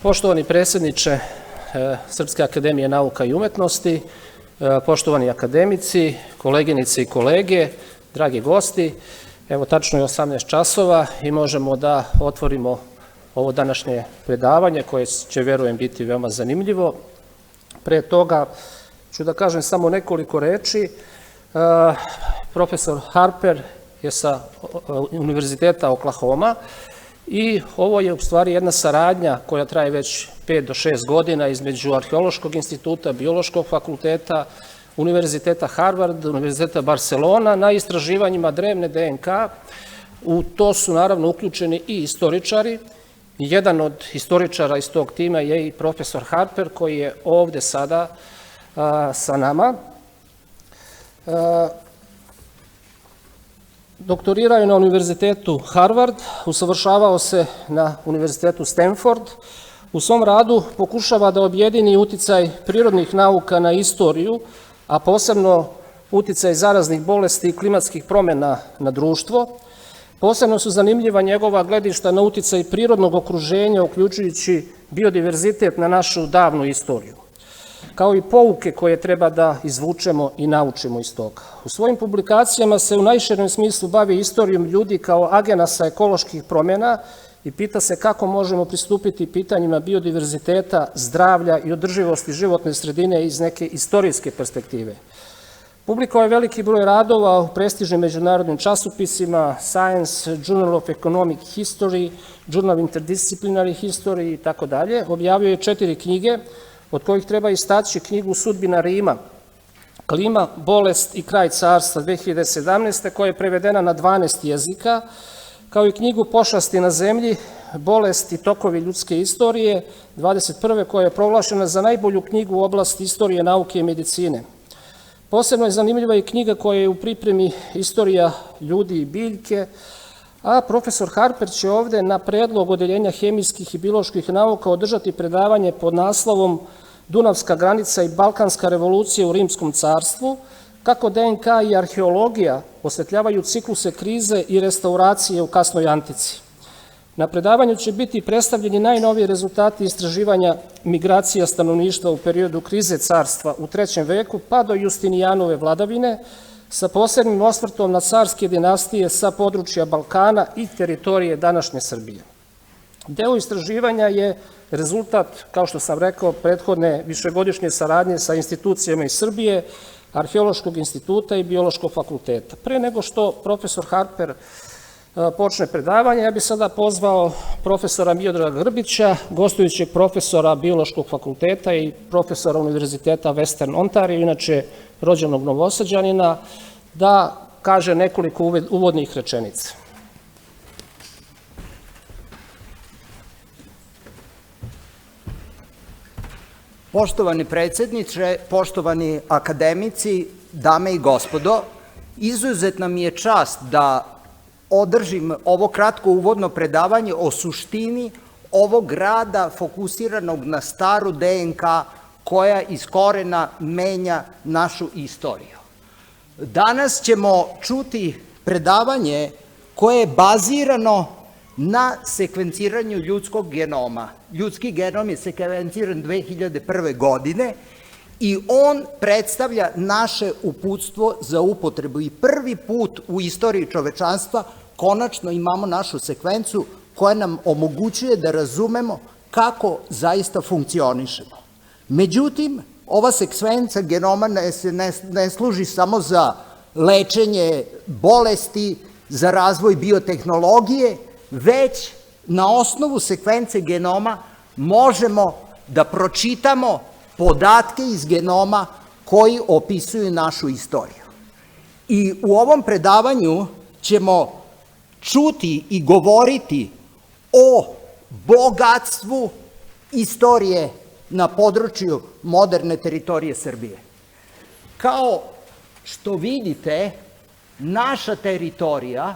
Poštovani predsjedniče Srpske akademije nauka i umetnosti, poštovani akademici, koleginice i kolege, dragi gosti, evo tačno je 18 časova i možemo da otvorimo ovo današnje predavanje koje će, verujem, biti veoma zanimljivo. Pre toga ću da kažem samo nekoliko reči. Profesor Harper je sa Univerziteta Oklahoma i ovo je u stvari jedna saradnja koja traje već 5 do 6 godina između Arheološkog instituta, Biološkog fakulteta, Univerziteta Harvard, Univerziteta Barcelona na istraživanjima drevne DNK. U to su naravno uključeni i istoričari. Jedan od istoričara iz tog tima je i profesor Harper koji je ovde sada sa nama. Doktorirao je na Univerzitetu Harvard, usavršavao se na Univerzitetu Stanford. U svom radu pokušava da objedini uticaj prirodnih nauka na istoriju, a posebno uticaj zaraznih bolesti i klimatskih promjena na društvo. Posebno su zanimljiva njegova gledišta na uticaj prirodnog okruženja, uključujući biodiverzitet na našu davnu istoriju, kao i pouke koje treba da izvučemo i naučimo iz toga. U svojim publikacijama se u najširem smislu bavi istorijom ljudi kao agenasa ekoloških promjena i pita se kako možemo pristupiti pitanjima biodiverziteta, zdravlja i održivosti životne sredine iz neke istorijske perspektive. Publikovao je veliki broj radova u prestižnim međunarodnim časopisima, Science, Journal of Economic History, Journal of Interdisciplinary History i tako dalje. Objavio je 4 knjige, od kojih treba istaći knjigu Sudbina Rima, Klima, bolest i kraj carstva 2017. koja je prevedena na 12 jezika, kao i knjigu Pošasti na zemlji, bolest i tokovi ljudske istorije 21. koja je proglašena za najbolju knjigu u oblasti istorije, nauke i medicine. Posebno je zanimljiva i knjiga koja je u pripremi Istorija ljudi i biljke, a profesor Harper će ovde na predlog Odeljenja hemijskih i bioloških nauka održati predavanje pod naslovom Dunavska granica i balkanska revolucija u Rimskom carstvu, kako DNK i arheologija osvetljavaju cikluse krize i restauracije u kasnoj anticiji. Na predavanju će biti predstavljeni najnoviji rezultati istraživanja migracija stanovništva u periodu krize carstva u 3. veku pa do Justinijanove vladavine, sa posebnim osvrtom na carske dinastije sa područja Balkana i teritorije današnje Srbije. Deo istraživanja je rezultat, kao što sam rekao, prethodne višegodišnje saradnje sa institucijama iz Srbije, Arheološkog instituta i Biološkog fakulteta. Pre nego što profesor Harper počne predavanje, ja bih sada pozvao profesora Miodraga Grbića, gostujućeg profesora Biološkog fakulteta i profesora Univerziteta Western Ontario, inače rođenog Novosađanina, da kaže nekoliko uvodnih rečenica. Poštovani predsjedniče, poštovani akademici, dame i gospodo, izuzetna mi je čast da održim ovo kratko uvodno predavanje o suštini ovog rada fokusiranog na staru DNK koja iz korena menja našu istoriju. Danas ćemo čuti predavanje koje je bazirano na sekvenciranju ljudskog genoma. Ljudski genom je sekvenciran 2001. godine i on predstavlja naše uputstvo za upotrebu i prvi put u istoriji čovečanstva konačno imamo našu sekvencu koja nam omogućuje da razumemo kako zaista funkcionišemo. Međutim, ova sekvenca genoma ne služi samo za lečenje bolesti, za razvoj biotehnologije, već na osnovu sekvence genoma možemo da pročitamo podatke iz genoma koji opisuju našu istoriju. I u ovom predavanju ćemo čuti i govoriti o bogatstvu istorije na području moderne teritorije Srbije. Kao što vidite, naša teritorija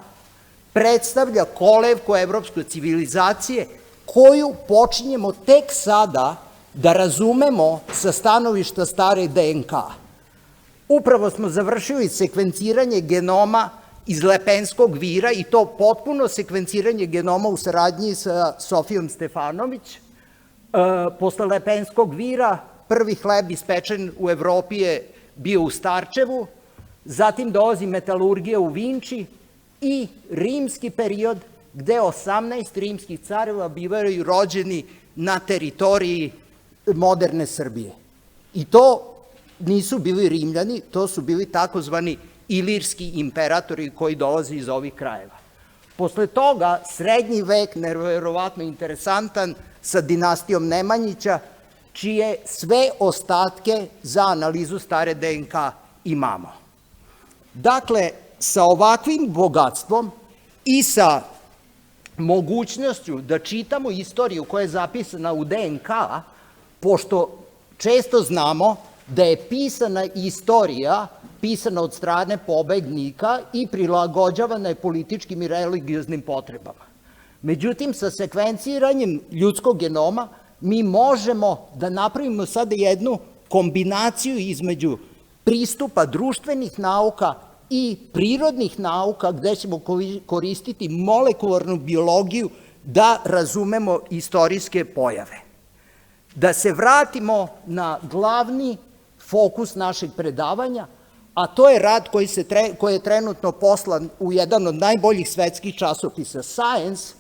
predstavlja kolevku evropske civilizacije koju počinjemo tek sada da razumemo sa stanovišta stare DNK. Upravo smo završili sekvenciranje genoma iz Lepenskog vira i to potpuno sekvenciranje genoma u saradnji sa Sofijom Stefanović, posle Lepenskog vira, prvi hleb ispečen u Evropi je bio u Starčevu, zatim dolazi metalurgija u Vinči i rimski period, gde 18 rimskih careva bivaju rođeni na teritoriji moderne Srbije. I to nisu bili Rimljani, to su bili takozvani ilirski imperatori koji dolaze iz ovih krajeva. Posle toga, srednji vek, neverovatno interesantan, sa dinastijom Nemanjića, čije sve ostatke za analizu stare DNK imamo. Dakle, sa ovakvim bogatstvom i sa mogućnošću da čitamo istoriju koja je zapisana u DNK, pošto često znamo da je pisana istorija pisana od strane pobegnika i prilagođavana je političkim i religioznim potrebama. Međutim, sa sekvenciranjem ljudskog genoma mi možemo da napravimo sada jednu kombinaciju između pristupa društvenih nauka i prirodnih nauka, gde ćemo koristiti molekularnu biologiju da razumemo istorijske pojave. Da se vratimo na glavni fokus našeg predavanja, a to je rad koji je trenutno poslan u jedan od najboljih svetskih časopisa Science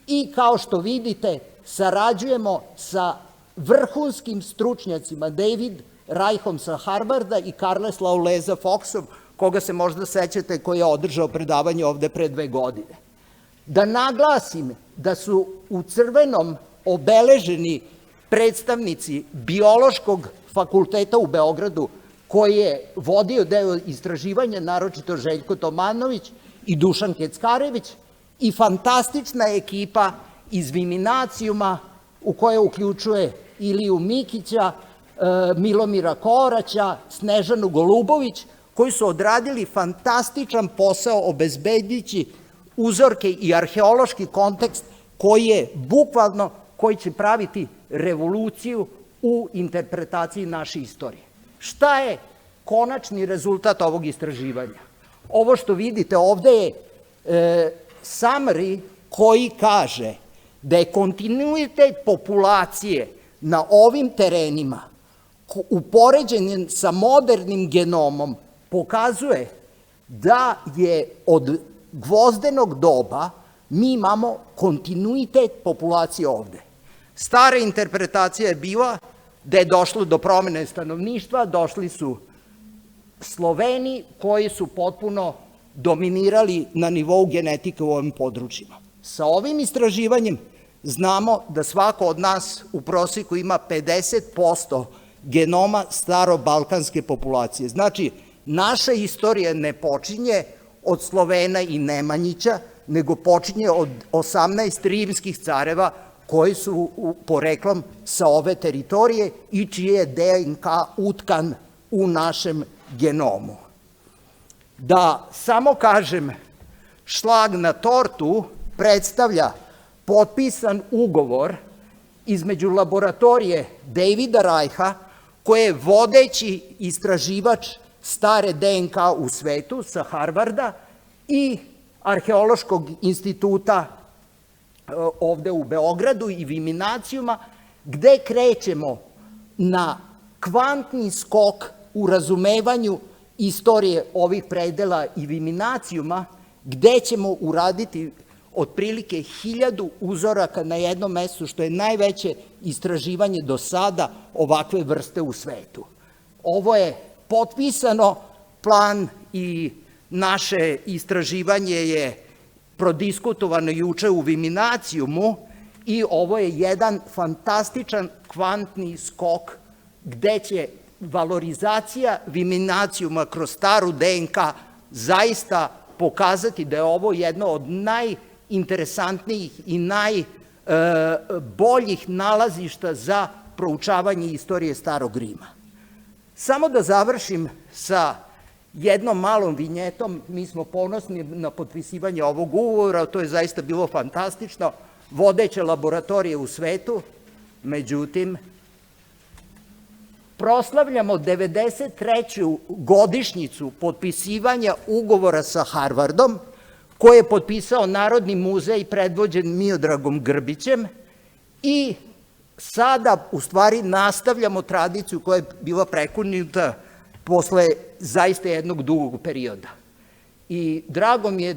i kao što vidite sarađujemo sa vrhunskim stručnjacima David Reichom sa Harvarda i Carles Lauleza Foxom, koga se možda sećate, koji je održao predavanje ovde pre 2 godine. Da naglasim da su u crvenom obeleženi predstavnici Biolошког fakulteta u Beogradu, koji je vodio deo istraživanja, naročito Željko Tomanović i Dušan Keckarević, i fantastična ekipa iz Viminacijuma, u kojoj uključuje Iliju Mikića, Milomira Koraća, Snežanu Golubović, koji su odradili fantastičan posao obezbedići uzorke i arheološki kontekst koji je bukvalno, koji će praviti revoluciju u interpretaciji naše istorije. Šta je konačni rezultat ovog istraživanja? Ovo što vidite ovde je summary koji kaže da je kontinuitet populacije na ovim terenima upoređen sa modernim genomom pokazuje da je od gvozdenog doba mi imamo kontinuitet populacije ovde. Stara interpretacija je bila da je došlo do promene stanovništva, došli su Sloveni koji su potpuno dominirali na nivou genetike u ovim područjima. Sa ovim istraživanjem znamo da svako od nas u proseku ima 50% genoma staro-balkanske populacije. Znači, naša istorija ne počinje od Slovena i Nemanjića, nego počinje od 18 rimskih careva koji su poreklom sa ove teritorije i čiji je DNK utkan u našem genomu. Da samo kažem, šlag na tortu predstavlja potpisan ugovor između laboratorije Davida Reicha, koji je vodeći istraživač stare DNK u svetu sa Harvarda, i Arheološkog instituta ovde u Beogradu i Viminacijuma, gde krećemo na kvantni skok u razumevanju istorije ovih predela i Viminacijuma, gde ćemo uraditi otprilike 1000 uzoraka na jednom mestu, što je najveće istraživanje do sada ovakve vrste u svetu. Ovo je potpisano, plan i naše istraživanje je prodiskutovano juče u Viminacijumu i ovo je jedan fantastičan kvantni skok gde će valorizacija Viminacijuma kroz staru DNK zaista pokazati da je ovo jedno od najinteresantnijih i najboljih nalazišta za proučavanje istorije Starog Rima. Samo da završim sa jednom malom vinjetom. Mi smo ponosni na potpisivanje ovog ugovora, to je zaista bilo fantastično, vodeće laboratorije u svetu, međutim, proslavljamo 93. godišnjicu potpisivanja ugovora sa Harvardom, koji je potpisao Narodni muzej predvođen Miodragom Grbićem, i sada u stvari nastavljamo tradiciju koja je bila prekinuta posle zaista jednog dugog perioda. I drago mi je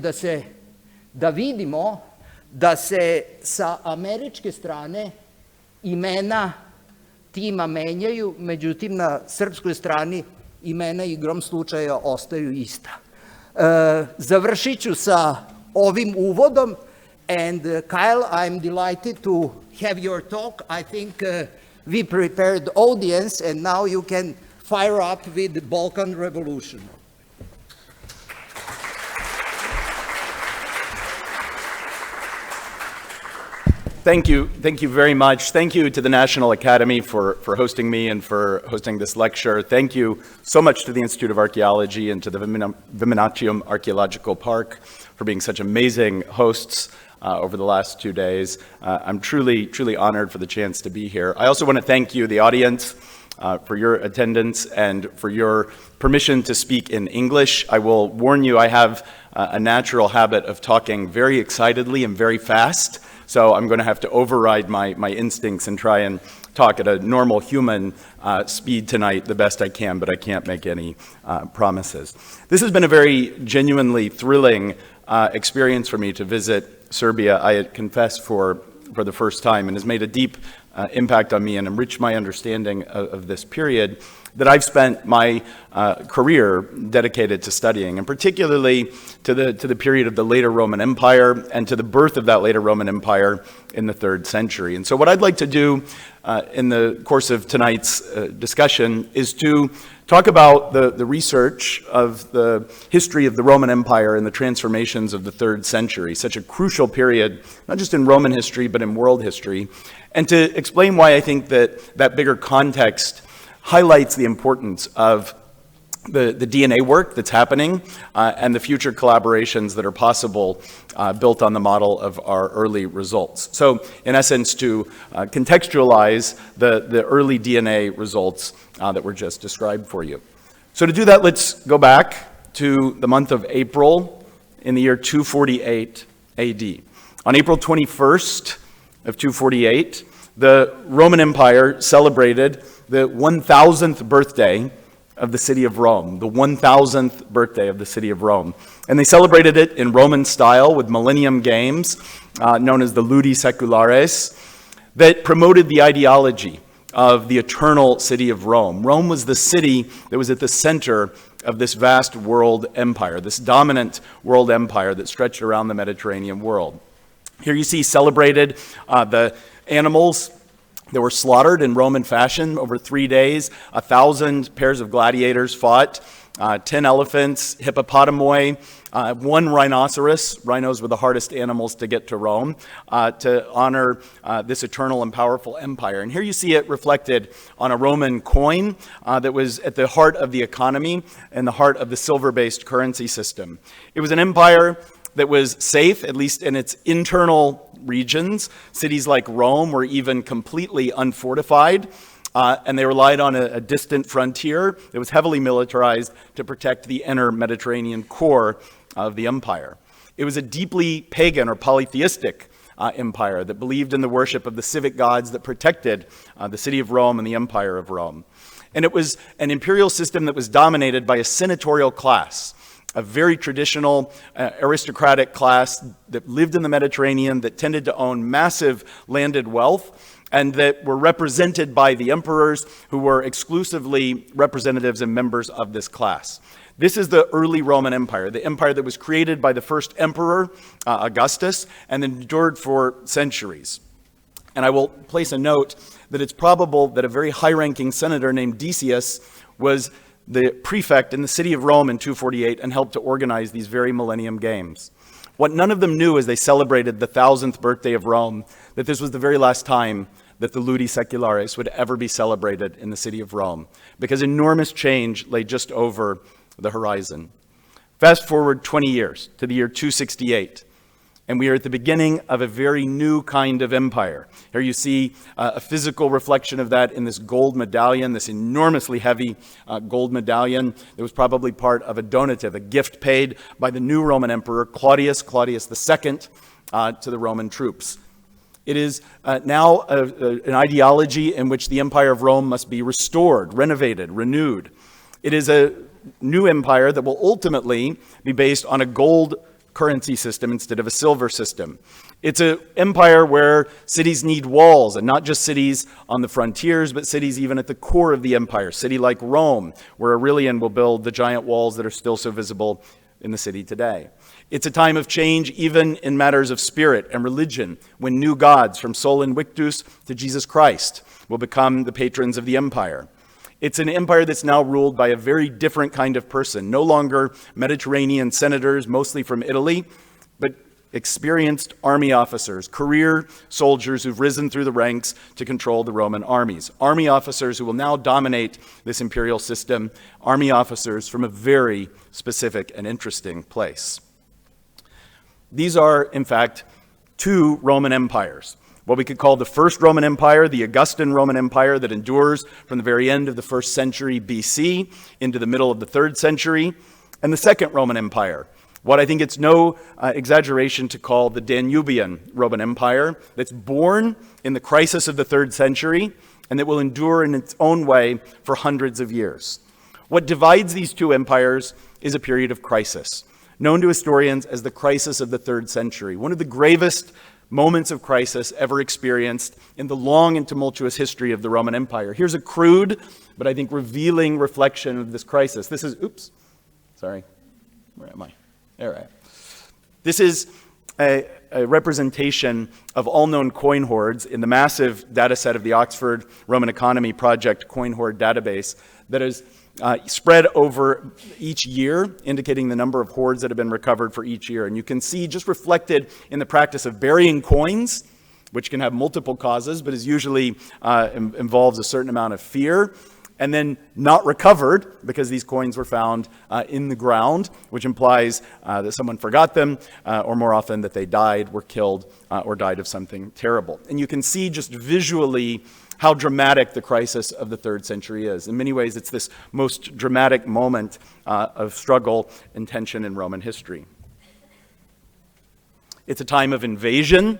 da vidimo da se sa američke strane imena tima menjaju, međutim na srpskoj strani imena igrom slučaja ostaju ista. Završit ću sa ovim uvodom. And Kyle, I'm delighted to have your talk. I think we prepared the audience, and now you can fire up with the Balkan Revolution. Thank you very much. Thank you to the National Academy for hosting me and for hosting this lecture. Thank you so much to the Institute of Archaeology and to the Viminacium Archaeological Park for being such amazing hosts over the last 2 days. I'm truly honored for the chance to be here. I also want to thank you, the audience, for your attendance and for your permission to speak in English. I will warn you, I have a natural habit of talking very excitedly and very fast, so I'm going to have to override my instincts and try and talk at a normal human speed tonight the best I can, but I can't make any promises. This has been a very genuinely thrilling experience for me to visit Serbia, I confess, for the first time, and has made a deep impact on me and enriched my understanding of this period that I've spent my career dedicated to studying, and particularly to the period of the later Roman Empire and to the birth of that later Roman Empire in the 3rd century. And so what I'd like to do in the course of tonight's discussion is to talk about the research of the history of the Roman Empire and the transformations of the 3rd century, such a crucial period, not just in Roman history, but in world history, and to explain why I think that bigger context highlights the importance of the DNA work that's happening and the future collaborations that are possible built on the model of our early results. So in essence, to contextualize the early DNA results that were just described for you. So to do that, let's go back to the month of April in the year 248 AD. On April 21st of 248, the Roman Empire celebrated the 1000th birthday of the city of Rome, the 1000th birthday of the city of Rome. And they celebrated it in Roman style with Millennium Games, known as the Ludi Seculares, that promoted the ideology of the eternal city of Rome. Rome was the city that was at the center of this vast world empire, this dominant world empire that stretched around the Mediterranean world. Here you see celebrated the animals that were slaughtered in Roman fashion over 3 days. 1,000 pairs of gladiators fought, 10 elephants, hippopotami, 1 rhinoceros. Rhinos were the hardest animals to get to Rome, to honor this eternal and powerful empire. And here you see it reflected on a Roman coin that was at the heart of the economy and the heart of the silver-based currency system. It was an empire that was safe, at least in its internal regions. Cities like Rome were even completely unfortified, and they relied on a distant frontier that was heavily militarized to protect the inner Mediterranean core of the empire. It was a deeply pagan or polytheistic empire that believed in the worship of the civic gods that protected the city of Rome and the empire of Rome. And it was an imperial system that was dominated by a senatorial class, a very traditional aristocratic class that lived in the Mediterranean, that tended to own massive landed wealth, and that were represented by the emperors, who were exclusively representatives and members of this class. This is the early Roman Empire, the empire that was created by the first emperor, Augustus, and endured for centuries. And I will place a note that it's probable that a very high-ranking senator named Decius was the prefect in the city of Rome in 248 and helped to organize these very Millennium Games. What none of them knew as they celebrated the 1000th birthday of Rome, that this was the very last time that the Ludi Seculares would ever be celebrated in the city of Rome, because enormous change lay just over the horizon. Fast forward 20 years to the year 268, and we are at the beginning of a very new kind of empire. Here you see a physical reflection of that in this gold medallion, this enormously heavy gold medallion that was probably part of a donative, a gift paid by the new Roman emperor, Claudius II, to the Roman troops. It is now an ideology in which the Empire of Rome must be restored, renovated, renewed. It is a new empire that will ultimately be based on a gold currency system instead of a silver system. It's an empire where cities need walls, and not just cities on the frontiers, but cities even at the core of the empire. A city like Rome, where Aurelian will build the giant walls that are still so visible in the city today. It's a time of change even in matters of spirit and religion, when new gods from Sol Invictus to Jesus Christ will become the patrons of the empire. It's an empire that's now ruled by a very different kind of person, no longer Mediterranean senators, mostly from Italy, but experienced army officers, career soldiers who've risen through the ranks to control the Roman armies. Army officers who will now dominate this imperial system, army officers from a very specific and interesting place. These are, in fact, two Roman empires. What we could call the first Roman Empire, the Augustan Roman Empire that endures from the very end of the 1st century BC into the middle of the 3rd century, and the second Roman Empire, what I think it's no exaggeration to call the Danubian Roman Empire, that's born in the crisis of the 3rd century and that will endure in its own way for hundreds of years. What divides these two empires is a period of crisis, known to historians as the crisis of the 3rd century, one of the gravest moments of crisis ever experienced in the long and tumultuous history of the Roman Empire. Here's a crude, but I think revealing reflection of this crisis. This is, where am I? There I am. This is a representation of all known coin hoards in the massive data set of the Oxford Roman Economy Project coin hoard database that is spread over each year, indicating the number of hoards that have been recovered for each year. And you can see just reflected in the practice of burying coins, which can have multiple causes, but is usually involves a certain amount of fear, and then not recovered because these coins were found in the ground, which implies that someone forgot them, or more often that they died, were killed, or died of something terrible. And you can see just visually how dramatic the crisis of the 3rd century is. In many ways, it's this most dramatic moment of struggle and tension in Roman history. It's a time of invasion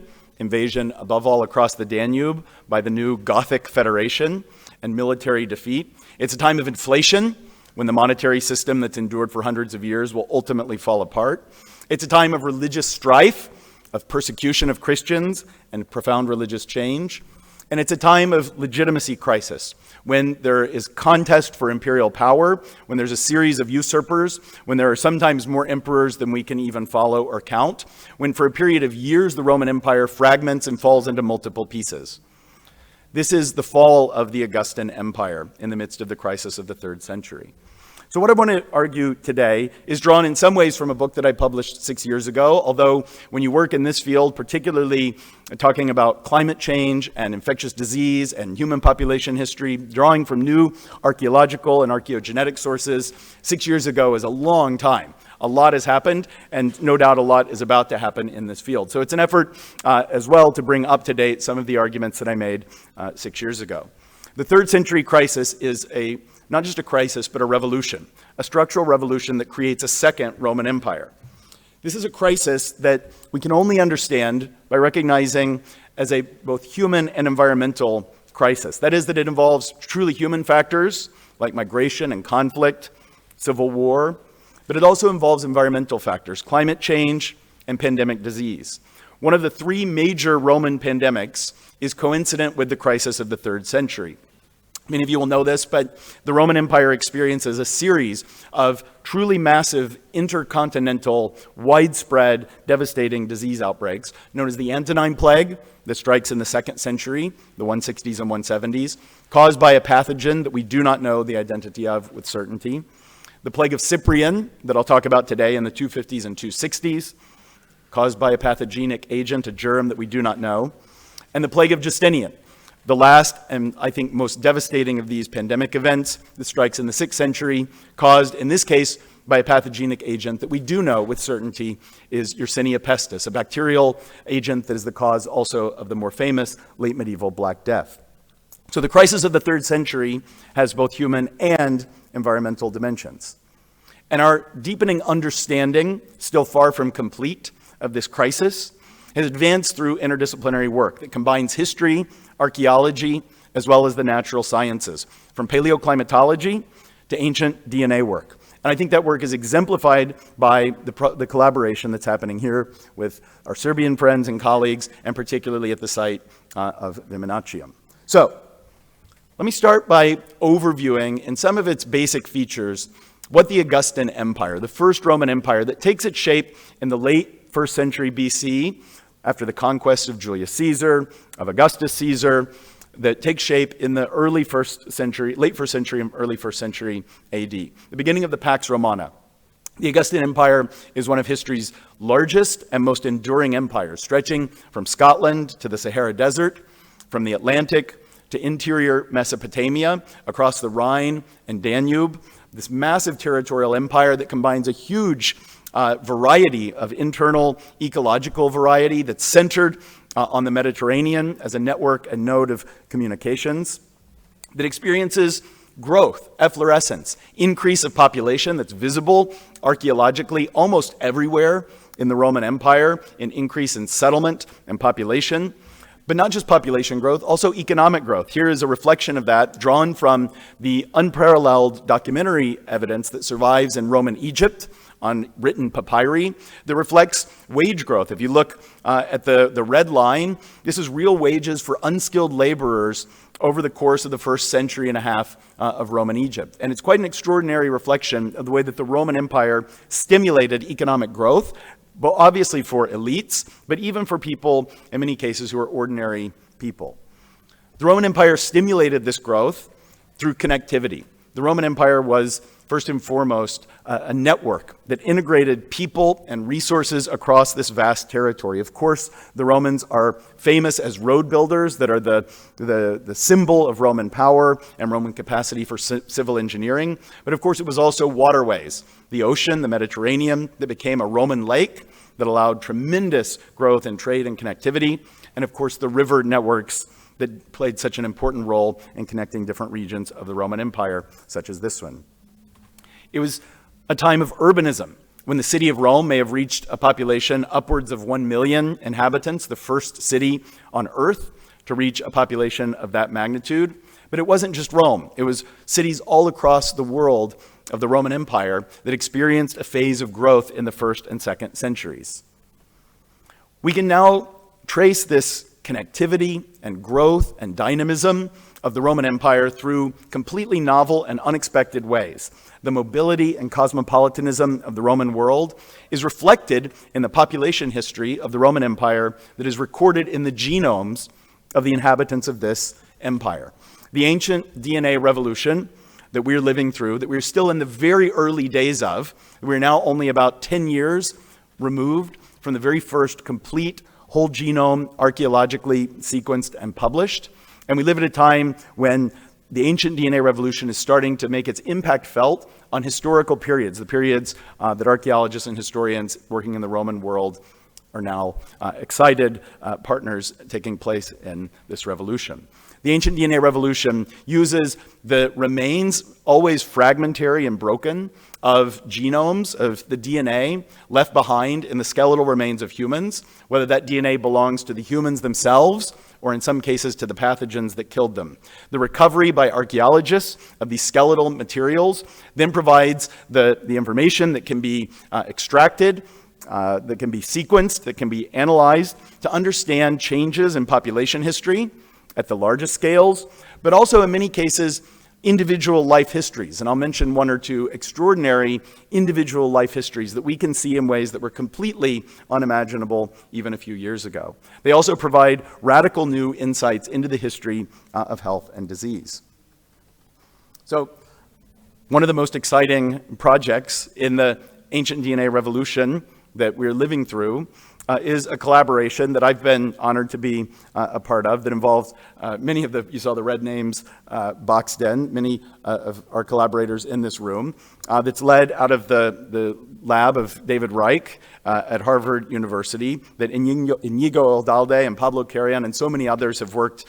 above all across the Danube by the new Gothic Federation, and military defeat. It's a time of inflation, when the monetary system that's endured for hundreds of years will ultimately fall apart. It's a time of religious strife, of persecution of Christians, and profound religious change. And it's a time of legitimacy crisis, when there is contest for imperial power, when there's a series of usurpers, when there are sometimes more emperors than we can even follow or count, when for a period of years the Roman Empire fragments and falls into multiple pieces. This is the fall of the Augustan Empire in the midst of the crisis of the 3rd century. So what I want to argue today is drawn in some ways from a book that I published 6 years ago, although when you work in this field, particularly talking about climate change and infectious disease and human population history, drawing from new archaeological and archaeogenetic sources, 6 years ago is a long time. A lot has happened, and no doubt a lot is about to happen in this field. So it's an effort as well to bring up to date some of the arguments that I made 6 years ago. The 3rd century crisis is not just a crisis, but a revolution, a structural revolution that creates a second Roman Empire. This is a crisis that we can only understand by recognizing as a both human and environmental crisis. That is, that it involves truly human factors like migration and conflict, civil war, but it also involves environmental factors, climate change and pandemic disease. One of the 3 major Roman pandemics is coincident with the crisis of the 3rd century. Many of you will know this, but the Roman Empire experiences a series of truly massive intercontinental, widespread, devastating disease outbreaks known as the Antonine Plague that strikes in the 2nd century, the 160s and 170s, caused by a pathogen that we do not know the identity of with certainty. The Plague of Cyprian that I'll talk about today in the 250s and 260s, caused by a pathogenic agent, a germ that we do not know. And the Plague of Justinian, the last and I think most devastating of these pandemic events that strikes in the 6th century, caused in this case by a pathogenic agent that we do know with certainty is Yersinia pestis, a bacterial agent that is the cause also of the more famous late medieval Black Death. So the crisis of the 3rd century has both human and environmental dimensions. And our deepening understanding, still far from complete, of this crisis has advanced through interdisciplinary work that combines history, archaeology, as well as the natural sciences, from paleoclimatology to ancient DNA work. And I think that work is exemplified by the collaboration that's happening here with our Serbian friends and colleagues, and particularly at the site of Viminacium. So, let me start by overviewing, in some of its basic features, what the Augustan Empire, the first Roman Empire that takes its shape in the late 1st century BC, after the conquest of Julius Caesar, of Augustus Caesar, that takes shape in the early 1st century, late 1st century and early 1st century AD, the beginning of the Pax Romana. The Augustan Empire is one of history's largest and most enduring empires, stretching from Scotland to the Sahara Desert, from the Atlantic to interior Mesopotamia, across the Rhine and Danube, this massive territorial empire that combines a huge variety of internal ecological variety that's centered on the Mediterranean as a network and node of communications, that experiences growth, efflorescence, increase of population that's visible archaeologically almost everywhere in the Roman Empire, an increase in settlement and population. But not just population growth, also economic growth. Here is a reflection of that drawn from the unparalleled documentary evidence that survives in Roman Egypt on written papyri that reflects wage growth. If you look at the red line, this is real wages for unskilled laborers over the course of the first century and a half of Roman Egypt. And it's quite an extraordinary reflection of the way that the Roman Empire stimulated economic growth, but obviously for elites, but even for people, in many cases, who are ordinary people. The Roman Empire stimulated this growth through connectivity. The Roman Empire was, first and foremost, a network that integrated people and resources across this vast territory. Of course, the Romans are famous as road builders that are the symbol of Roman power and Roman capacity for civil engineering. But of course, it was also waterways. The ocean, the Mediterranean, that became a Roman lake that allowed tremendous growth in trade and connectivity. And of course, the river networks that played such an important role in connecting different regions of the Roman Empire, such as this one. It was a time of urbanism, when the city of Rome may have reached a population upwards of 1 million inhabitants, the first city on earth to reach a population of that magnitude. But it wasn't just Rome. It was cities all across the world of the Roman Empire that experienced a phase of growth in the 1st and 2nd centuries. We can now trace this connectivity and growth and dynamism of the Roman Empire through completely novel and unexpected ways. The mobility and cosmopolitanism of the Roman world is reflected in the population history of the Roman Empire that is recorded in the genomes of the inhabitants of this empire. The ancient DNA revolution that we're living through, that we're still in the very early days of, we're now only about 10 years removed from the very first complete whole genome archaeologically sequenced and published. And we live at a time when the ancient DNA revolution is starting to make its impact felt on historical periods, the periods that archaeologists and historians working in the Roman world are now excited partners taking place in this revolution. The ancient DNA revolution uses the remains, always fragmentary and broken, of genomes, of the DNA left behind in the skeletal remains of humans, whether that DNA belongs to the humans themselves or in some cases to the pathogens that killed them. The recovery by archaeologists of these skeletal materials then provides the information that can be extracted, that can be sequenced, that can be analyzed to understand changes in population history at the largest scales, but also in many cases, individual life histories. And I'll mention one or two extraordinary individual life histories that we can see in ways that were completely unimaginable even a few years ago. They also provide radical new insights into the history of health and disease. So, one of the most exciting projects in the ancient DNA revolution that we're living through is a collaboration that I've been honored to be a part of that involves many of you saw the red names boxed in, many of our collaborators in this room, that's led out of the lab of David Reich at Harvard University, that Inigo Aldalde and Pablo Carrion and so many others have worked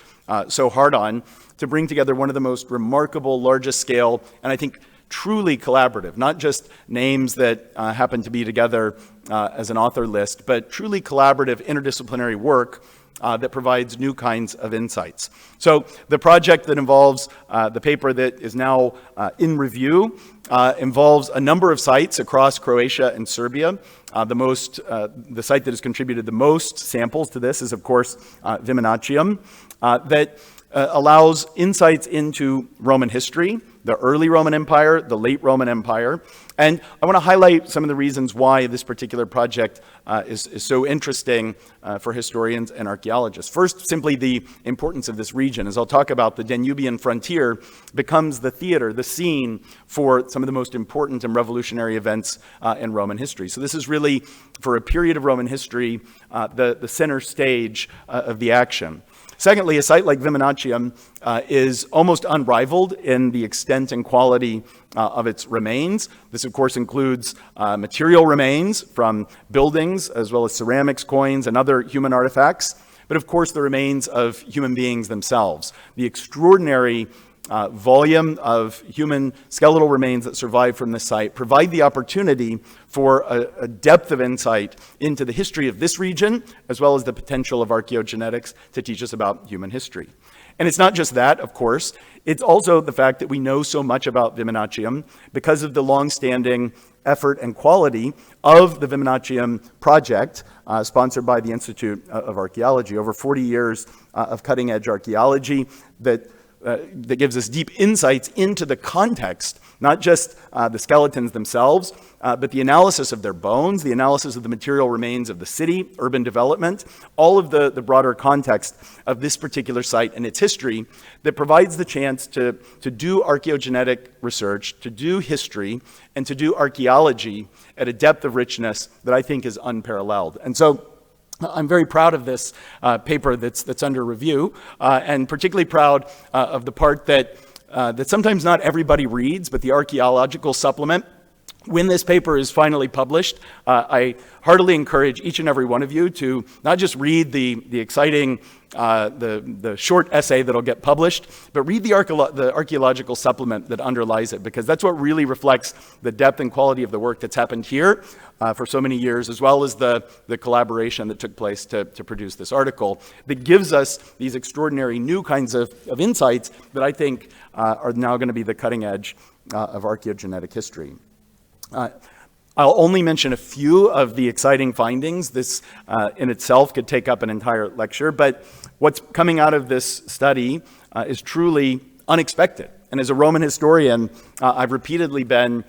so hard on to bring together one of the most remarkable, largest scale, and I think truly collaborative, not just names that happen to be together as an author list, but truly collaborative interdisciplinary work that provides new kinds of insights. So the project that involves the paper that is now in review involves a number of sites across Croatia and Serbia. The site that has contributed the most samples to this is, of course, Viminacium, that allows insights into Roman history, the early Roman Empire, the late Roman Empire. And I want to highlight some of the reasons why this particular project is so interesting for historians and archaeologists. First, simply the importance of this region. As I'll talk about, the Danubian frontier becomes the theater, the scene for some of the most important and revolutionary events in Roman history. So this is really, for a period of Roman history, the center stage of the action. Secondly, a site like Viminacium is almost unrivaled in the extent and quality of its remains. This, of course, includes material remains from buildings, as well as ceramics, coins, and other human artifacts, but of course the remains of human beings themselves. The extraordinary volume of human skeletal remains that survive from this site provide the opportunity for a depth of insight into the history of this region, as well as the potential of archaeogenetics to teach us about human history. And it's not just that, of course, it's also the fact that we know so much about Viminacium because of the long-standing effort and quality of the Viminacium project, sponsored by the Institute of Archaeology. Over 40 years of cutting-edge archaeology that gives us deep insights into the context, not just the skeletons themselves, but the analysis of their bones, the analysis of the material remains of the city, urban development, all of the broader context of this particular site and its history that provides the chance to do archaeogenetic research, to do history, and to do archaeology at a depth of richness that I think is unparalleled. And so I'm very proud of this paper that's under review, and particularly proud of the part that sometimes not everybody reads, but the archaeological supplement. When this paper is finally published, I heartily encourage each and every one of you to not just read the exciting, the short essay that'll get published, but read the archaeological supplement that underlies it, because that's what really reflects the depth and quality of the work that's happened here for so many years, as well as the collaboration that took place to produce this article that gives us these extraordinary new kinds of insights that I think are now going to be the cutting edge of archaeogenetic history. I'll only mention a few of the exciting findings. This in itself could take up an entire lecture, but what's coming out of this study is truly unexpected. And as a Roman historian, I've repeatedly been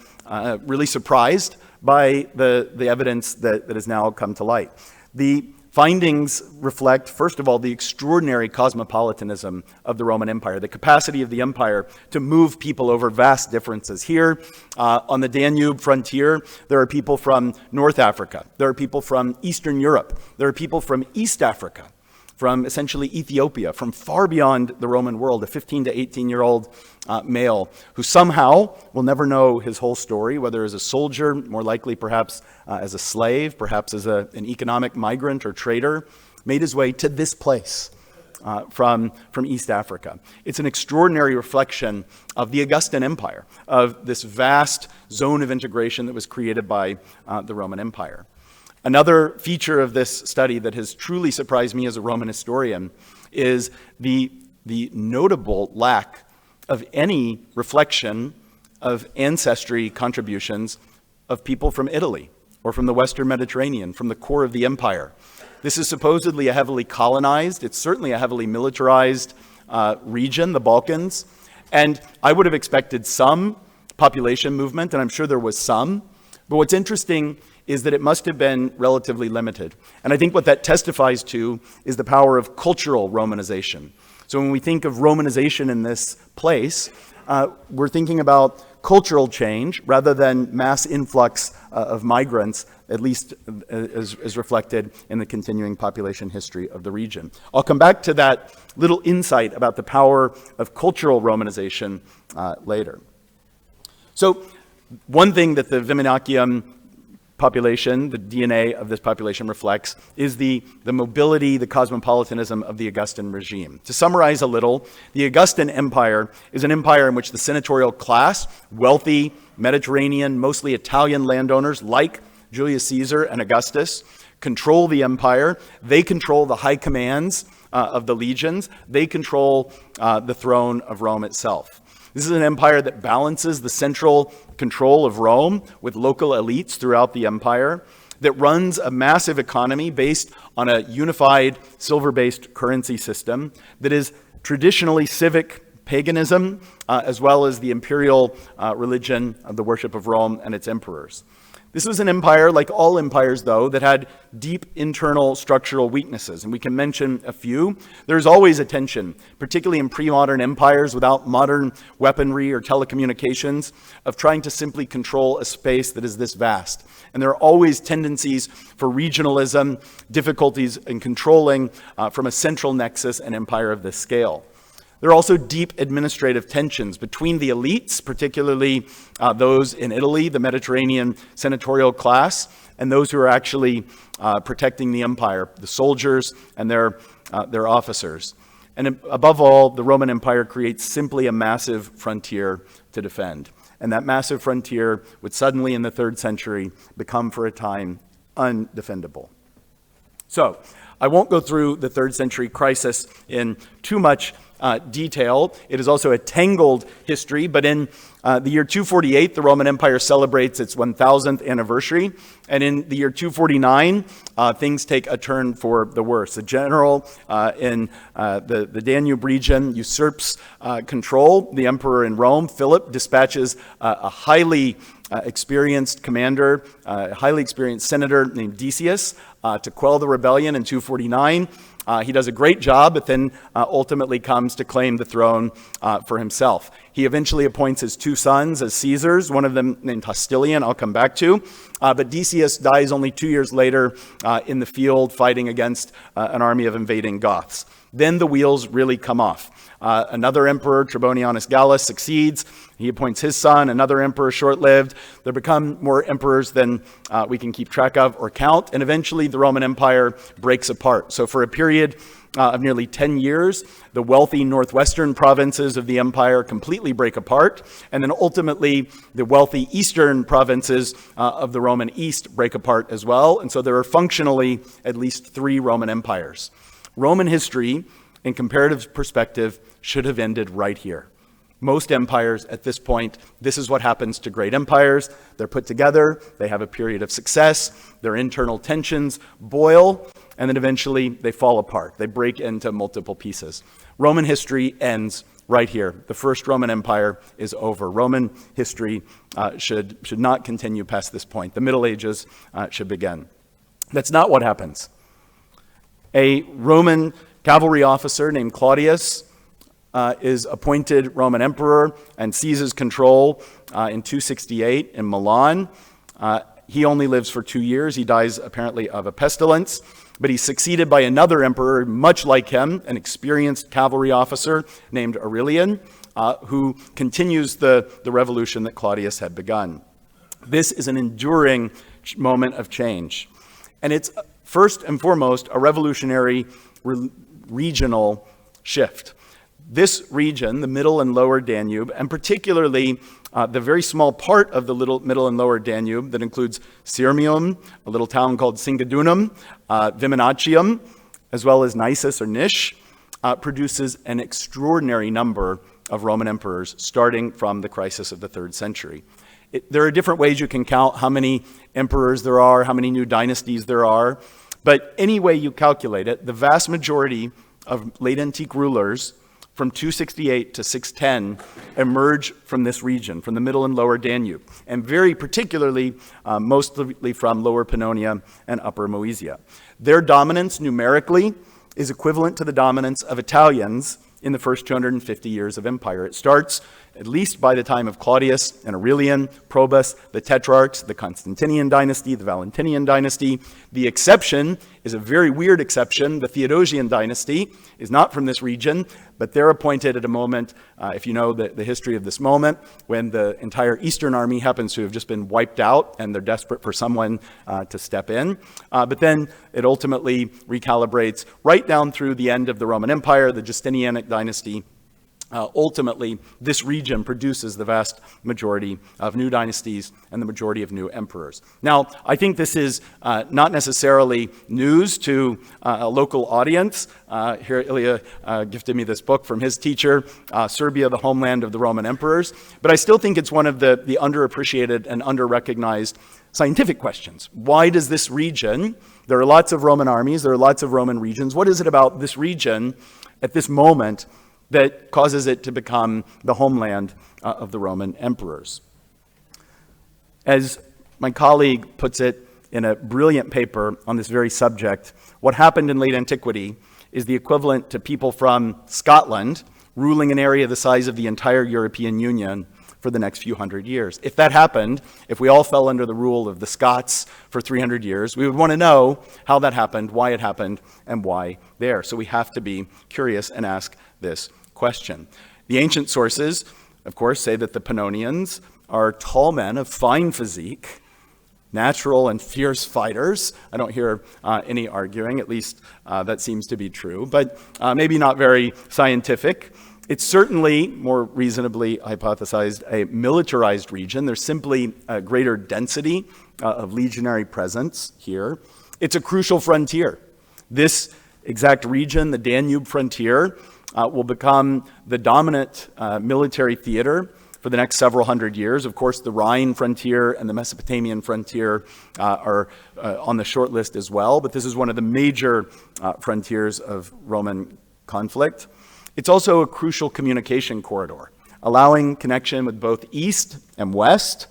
really surprised by the evidence that has now come to light. The findings reflect, first of all, the extraordinary cosmopolitanism of the Roman Empire, the capacity of the empire to move people over vast differences. Here, on the Danube frontier, there are people from North Africa, there are people from Eastern Europe, there are people from East Africa, from essentially Ethiopia, from far beyond the Roman world, a 15 to 18-year-old male who somehow will never know his whole story, whether as a soldier, more likely perhaps as a slave, perhaps as an economic migrant or trader, made his way to this place from East Africa. It's an extraordinary reflection of the Augustan Empire, of this vast zone of integration that was created by the Roman Empire. Another feature of this study that has truly surprised me as a Roman historian is the notable lack of any reflection of ancestry contributions of people from Italy or from the Western Mediterranean, from the core of the empire. This is supposedly a heavily colonized, it's certainly a heavily militarized region, the Balkans, and I would have expected some population movement, and I'm sure there was some, but what's interesting is that it must have been relatively limited. And I think what that testifies to is the power of cultural Romanization. So when we think of Romanization in this place, we're thinking about cultural change rather than mass influx of migrants, at least as reflected in the continuing population history of the region. I'll come back to that little insight about the power of cultural Romanization later. So one thing that the Viminacium population, the DNA of this population reflects, is the mobility, the cosmopolitanism of the Augustan regime. To summarize a little, the Augustan Empire is an empire in which the senatorial class, wealthy, Mediterranean, mostly Italian landowners like Julius Caesar and Augustus, control the empire. They control the high commands of the legions. They control the throne of Rome itself. This is an empire that balances the central control of Rome with local elites throughout the empire, that runs a massive economy based on a unified silver-based currency system, that is traditionally civic paganism, as well as the imperial religion of the worship of Rome and its emperors. This was an empire, like all empires, though, that had deep internal structural weaknesses, and we can mention a few. There's always a tension, particularly in pre-modern empires without modern weaponry or telecommunications, of trying to simply control a space that is this vast. And there are always tendencies for regionalism, difficulties in controlling from a central nexus an empire of this scale. There are also deep administrative tensions between the elites, particularly those in Italy, the Mediterranean senatorial class, and those who are actually protecting the empire, the soldiers and their officers. And above all, the Roman Empire creates simply a massive frontier to defend. And that massive frontier would suddenly, in the 3rd century, become for a time undefendable. So, I won't go through the 3rd century crisis in too much detail. It is also a tangled history, but in the year 248, the Roman Empire celebrates its 1000th anniversary, and in the year 249, things take a turn for the worse. A general in the Danube region usurps control. The emperor in Rome, Philip, dispatches a highly experienced commander, a highly experienced senator named Decius to quell the rebellion in 249. He does a great job, but then ultimately comes to claim the throne for himself. He eventually appoints his 2 sons as Caesars, one of them named Hostilian, I'll come back to. But Decius dies only 2 years later in the field fighting against an army of invading Goths. Then the wheels really come off. Another emperor, Trebonianus Gallus, succeeds. He appoints his son, another emperor, short-lived. There become more emperors than we can keep track of or count, and eventually the Roman Empire breaks apart. So for a period of nearly 10 years, the wealthy northwestern provinces of the empire completely break apart, and then ultimately the wealthy eastern provinces of the Roman East break apart as well, and so there are functionally at least 3 Roman empires. Roman history, in comparative perspective, should have ended right here. Most empires at this point, this is what happens to great empires. They're put together, they have a period of success, their internal tensions boil, and then eventually they fall apart. They break into multiple pieces. Roman history ends right here. The first Roman Empire is over. Roman history should not continue past this point. The Middle Ages should begin. That's not what happens. A Roman cavalry officer named Claudius is appointed Roman emperor and seizes control in 268 in Milan. He only lives for 2 years. He dies apparently of a pestilence, but he's succeeded by another emperor much like him, an experienced cavalry officer named Aurelian, who continues the revolution that Claudius had begun. This is an enduring moment of change. And it's first and foremost a revolutionary regional shift. This region, the Middle and Lower Danube, and particularly the very small part of the Middle and Lower Danube that includes Sirmium, a little town called Singidunum, Viminacium, as well as Nisus or Nish, produces an extraordinary number of Roman emperors starting from the crisis of the 3rd century. There are different ways you can count how many emperors there are, how many new dynasties there are, but any way you calculate it, the vast majority of late antique rulers from 268 to 610 emerge from this region, from the Middle and Lower Danube, and very particularly, mostly from Lower Pannonia and Upper Moesia. Their dominance numerically is equivalent to the dominance of Italians in the first 250 years of empire. It starts at least by the time of Claudius and Aurelian, Probus, the Tetrarchs, the Constantinian dynasty, the Valentinian dynasty. The exception is a very weird exception. The Theodosian dynasty is not from this region, but they're appointed at a moment, if you know the history of this moment, when the entire Eastern army happens to have just been wiped out and they're desperate for someone to step in. But then it ultimately recalibrates right down through the end of the Roman Empire, the Justinianic dynasty. Ultimately, this region produces the vast majority of new dynasties and the majority of new emperors. Now, I think this is not necessarily news to a local audience. Here, Ilya gifted me this book from his teacher, Serbia, the Homeland of the Roman Emperors. But I still think it's one of the underappreciated and under-recognized scientific questions. Why does this region, there are lots of Roman armies, there are lots of Roman regions, what is it about this region at this moment that causes it to become the homeland of the Roman emperors? As my colleague puts it in a brilliant paper on this very subject, what happened in late antiquity is the equivalent to people from Scotland ruling an area the size of the entire European Union for the next few hundred years. If that happened, if we all fell under the rule of the Scots for 300 years, we would want to know how that happened, why it happened, and why there. So we have to be curious and ask this question. The ancient sources, of course, say that the Pannonians are tall men of fine physique, natural and fierce fighters. I don't hear any arguing, at least that seems to be true, but maybe not very scientific. It's certainly, more reasonably hypothesized, a militarized region. There's simply a greater density of legionary presence here. It's a crucial frontier. This exact region, the Danube frontier, will become the dominant military theater for the next several hundred years. Of course, the Rhine frontier and the Mesopotamian frontier are on the short list as well, but this is one of the major frontiers of Roman conflict. It's also a crucial communication corridor, allowing connection with both east and west,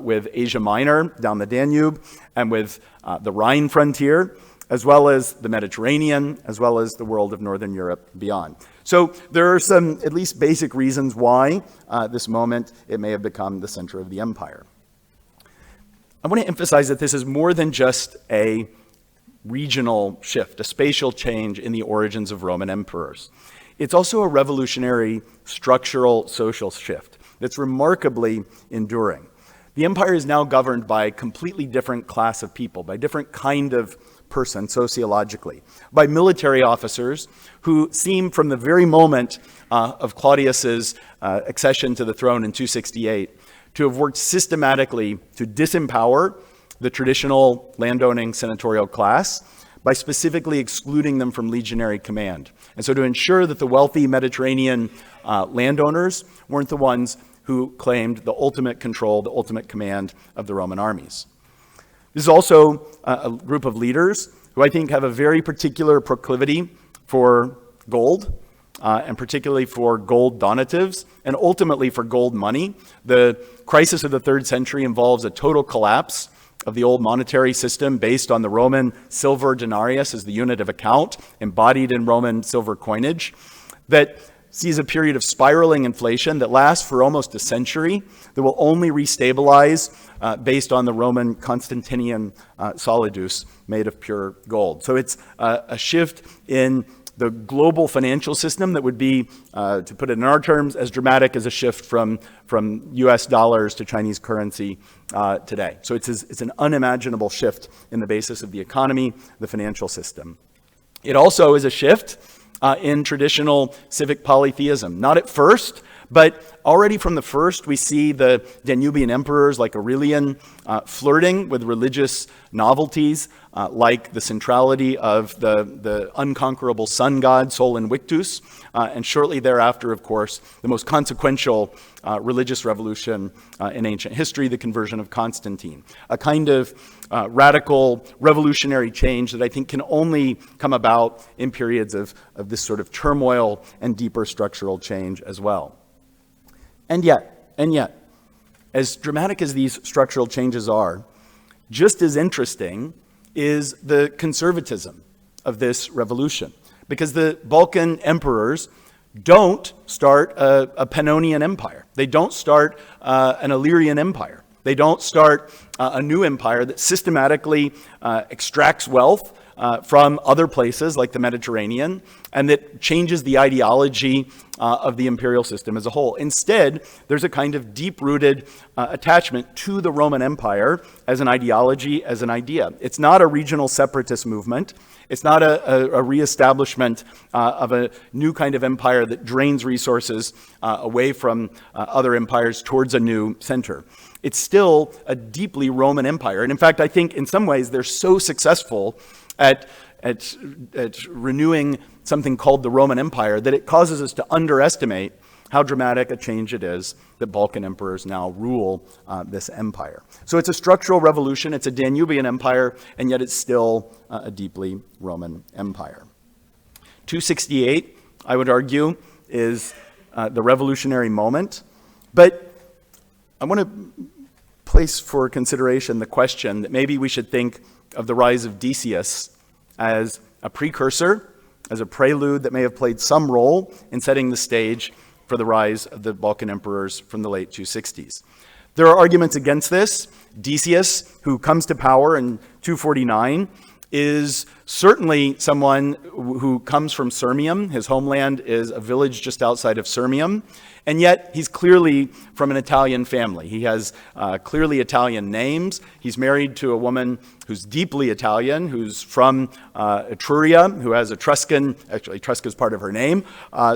with Asia Minor down the Danube, and with the Rhine frontier, as well as the Mediterranean, as well as the world of Northern Europe beyond. So there are some at least basic reasons why this moment it may have become the center of the empire. I want to emphasize that this is more than just a regional shift, a spatial change in the origins of Roman emperors. It's also a revolutionary structural social shift that's remarkably enduring. The empire is now governed by a completely different class of people, by a different kind of person sociologically, by military officers who seem from the very moment of Claudius's accession to the throne in 268 to have worked systematically to disempower the traditional landowning senatorial class by specifically excluding them from legionary command. And so to ensure that the wealthy Mediterranean landowners weren't the ones who claimed the ultimate control, the ultimate command of the Roman armies. This is also a group of leaders who I think have a very particular proclivity for gold, and particularly for gold donatives, and ultimately for gold money. The crisis of the 3rd century involves a total collapse of the old monetary system based on the Roman silver denarius as the unit of account, embodied in Roman silver coinage, that sees a period of spiraling inflation that lasts for almost a century, that will only restabilize based on the Roman Constantinian solidus made of pure gold. So it's a shift in the global financial system that would be, to put it in our terms, as dramatic as a shift from US dollars to Chinese currency today. So it's an unimaginable shift in the basis of the economy, the financial system. It also is a shift in traditional civic polytheism. Not at first, but already from the first, we see the Danubian emperors like Aurelian flirting with religious novelties, like the centrality of the unconquerable sun god Sol Invictus, and shortly thereafter, of course, the most consequential religious revolution in ancient history, the conversion of Constantine. A kind of radical revolutionary change that I think can only come about in periods of this sort of turmoil and deeper structural change as well. And yet, as dramatic as these structural changes are, just as interesting is the conservatism of this revolution. Because the Balkan emperors don't start a Pannonian empire. They don't start an Illyrian empire. They don't start a new empire that systematically extracts wealth from other places like the Mediterranean and that changes the ideology of the imperial system as a whole. Instead, there's a kind of deep-rooted attachment to the Roman Empire as an ideology, as an idea. It's not a regional separatist movement. It's not a reestablishment of a new kind of empire that drains resources away from other empires towards a new center. It's still a deeply Roman empire. And in fact, I think in some ways they're so successful at renewing something called the Roman Empire that it causes us to underestimate how dramatic a change it is that Balkan emperors now rule this empire. So it's a structural revolution, it's a Danubian empire, and yet it's still a deeply Roman empire. 268, I would argue, is the revolutionary moment, but I want to place for consideration the question that maybe we should think of the rise of Decius as a precursor, as a prelude that may have played some role in setting the stage for the rise of the Balkan emperors from the late 260s. There are arguments against this. Decius, who comes to power in 249, is certainly someone who comes from Sirmium. His homeland is a village just outside of Sirmium, and yet he's clearly from an Italian family. He has clearly Italian names. He's married to a woman who's deeply Italian, who's from Etruria, who has Etruscan, actually Etrusca is part of her name,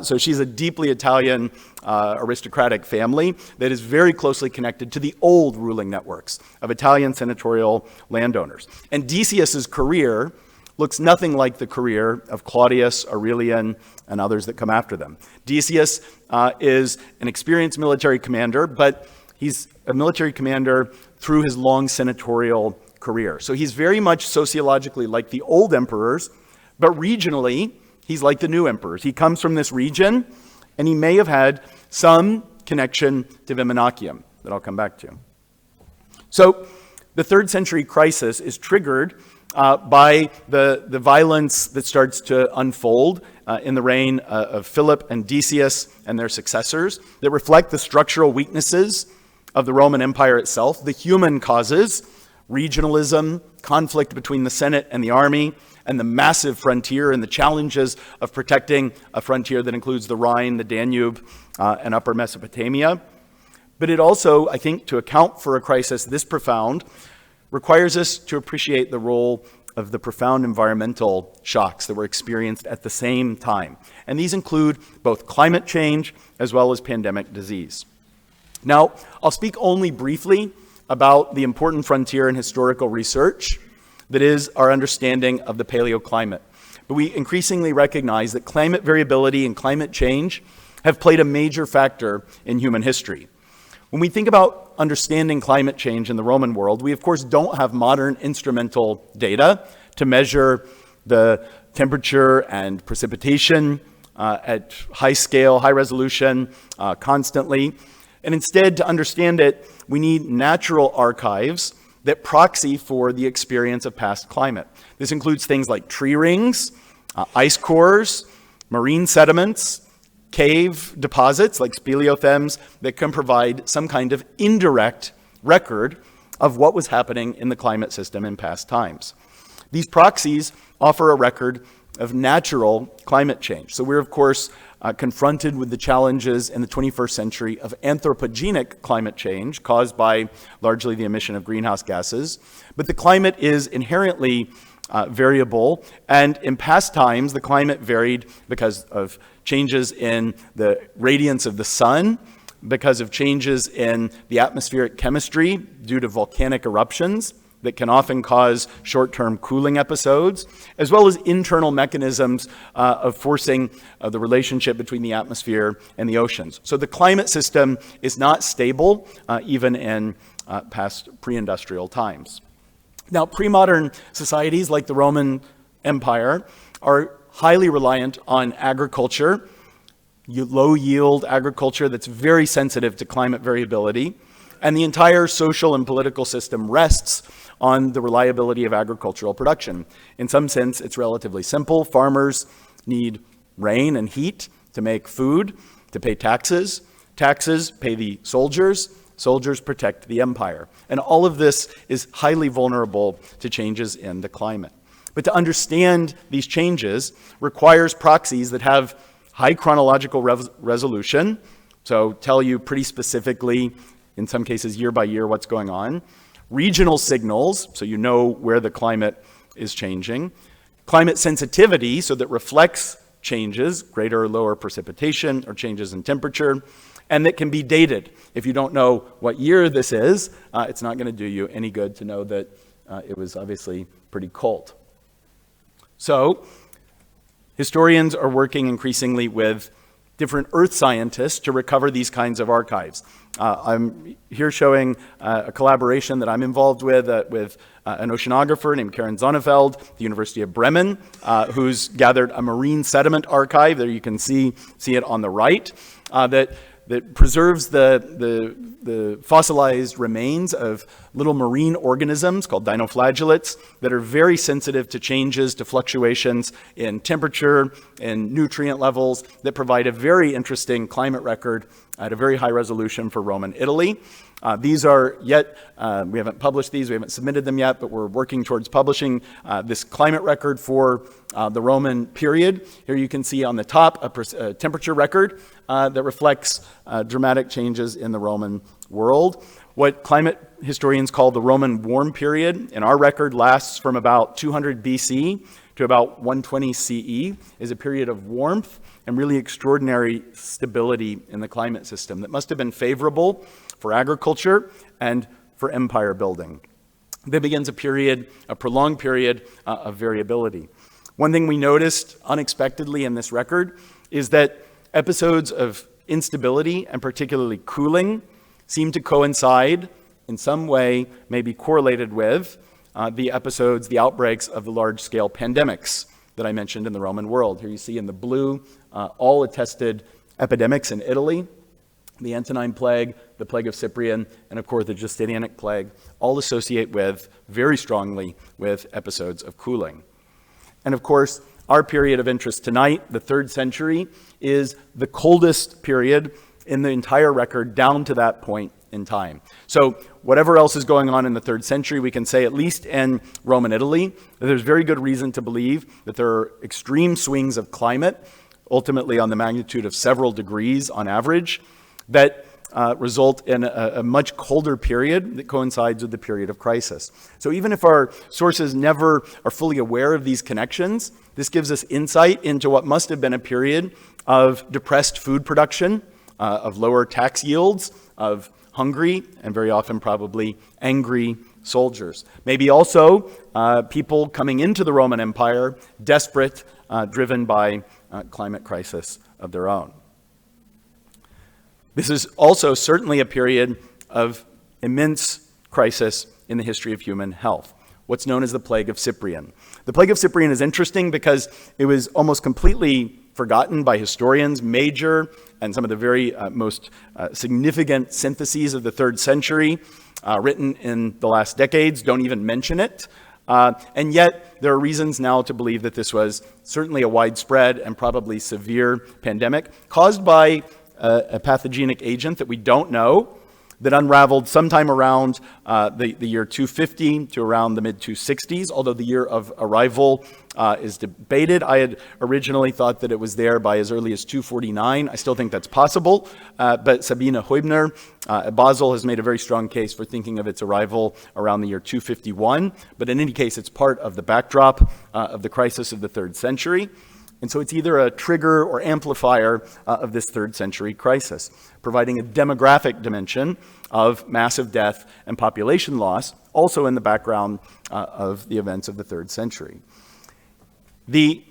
so she's a deeply Italian aristocratic family that is very closely connected to the old ruling networks of Italian senatorial landowners. And Decius's career looks nothing like the career of Claudius, Aurelian, and others that come after them. Decius is an experienced military commander, but he's a military commander through his long senatorial career. So he's very much sociologically like the old emperors, but regionally, he's like the new emperors. He comes from this region, and he may have had some connection to Viminacium that I'll come back to. So the 3rd century crisis is triggered by the violence that starts to unfold in the reign of Philip and Decius and their successors that reflect the structural weaknesses of the Roman Empire itself, the human causes, regionalism, conflict between the Senate and the army, and the massive frontier and the challenges of protecting a frontier that includes the Rhine, the Danube, and Upper Mesopotamia. But it also, I think, to account for a crisis this profound, requires us to appreciate the role of the profound environmental shocks that were experienced at the same time. And these include both climate change as well as pandemic disease. Now, I'll speak only briefly about the important frontier in historical research that is our understanding of the paleoclimate. But we increasingly recognize that climate variability and climate change have played a major factor in human history. When we think about understanding climate change in the Roman world, we of course don't have modern instrumental data to measure the temperature and precipitation at high scale, high resolution, constantly. And instead, to understand it, we need natural archives that proxy for the experience of past climate. This includes things like tree rings, ice cores, marine sediments, cave deposits like speleothems that can provide some kind of indirect record of what was happening in the climate system in past times. These proxies offer a record of natural climate change. So we're, of course, confronted with the challenges in the 21st century of anthropogenic climate change caused by largely the emission of greenhouse gases. But the climate is inherently variable, and in past times, the climate varied because of changes in the radiance of the sun, because of changes in the atmospheric chemistry due to volcanic eruptions that can often cause short-term cooling episodes, as well as internal mechanisms of forcing the relationship between the atmosphere and the oceans. So the climate system is not stable, even in past pre-industrial times. Now, pre-modern societies like the Roman Empire are highly reliant on agriculture, low-yield agriculture that's very sensitive to climate variability, and the entire social and political system rests on the reliability of agricultural production. In some sense, it's relatively simple. Farmers need rain and heat to make food, to pay taxes. Taxes pay the soldiers. Soldiers protect the empire. And all of this is highly vulnerable to changes in the climate. But to understand these changes requires proxies that have high chronological resolution, so tell you pretty specifically, in some cases year by year, what's going on. Regional signals, so you know where the climate is changing. Climate sensitivity, so that reflects changes, greater or lower precipitation or changes in temperature, and that can be dated. If you don't know what year this is, it's not going to do you any good to know that it was obviously pretty cold. So, historians are working increasingly with different earth scientists to recover these kinds of archives. I'm here showing a collaboration that I'm involved with an oceanographer named Karen Zonneveld, the University of Bremen, who's gathered a marine sediment archive. There you can see it on the right, that preserves the fossilized remains of little marine organisms called dinoflagellates that are very sensitive to changes, to fluctuations in temperature and nutrient levels, that provide a very interesting climate record at a very high resolution for Roman Italy. These are yet, we haven't published these, we haven't submitted them yet, but we're working towards publishing this climate record for the Roman period. Here you can see on the top a temperature record that reflects dramatic changes in the Roman world. What climate historians call the Roman warm period, in our record, lasts from about 200 BC to about 120 CE, is a period of warmth and really extraordinary stability in the climate system that must have been favorable for agriculture and for empire building. Then begins a prolonged period of variability. One thing we noticed unexpectedly in this record is that episodes of instability, and particularly cooling, seem to coincide in some way, maybe correlated with the outbreaks of the large-scale pandemics that I mentioned in the Roman world. Here you see in the blue all attested epidemics in Italy, the Antonine plague, the plague of Cyprian, and of course the Justinianic plague, all associate very strongly with episodes of cooling. And of course, our period of interest tonight, the 3rd century, is the coldest period in the entire record down to that point in time. So whatever else is going on in the 3rd century, we can say, at least in Roman Italy, that there's very good reason to believe that there are extreme swings of climate, ultimately on the magnitude of several degrees on average, that result in a much colder period that coincides with the period of crisis. So even if our sources never are fully aware of these connections, this gives us insight into what must have been a period of depressed food production, of lower tax yields, of hungry and very often probably angry soldiers. Maybe also people coming into the Roman Empire desperate, driven by climate crisis of their own. This is also certainly a period of immense crisis in the history of human health, what's known as the plague of Cyprian. The plague of Cyprian is interesting because it was almost completely forgotten by historians. Major and some of the very most significant syntheses of the 3rd century written in the last decades don't even mention it. And yet there are reasons now to believe that this was certainly a widespread and probably severe pandemic caused by a pathogenic agent that we don't know, that unraveled sometime around the year 250 to around the mid-260s, although the year of arrival is debated. I had originally thought that it was there by as early as 249. I still think that's possible, but Sabine Heubner at Basel has made a very strong case for thinking of its arrival around the year 251. But in any case, it's part of the backdrop of the crisis of the 3rd century. And so it's either a trigger or amplifier of this 3rd century crisis, providing a demographic dimension of massive death and population loss, also in the background of the events of the 3rd century. The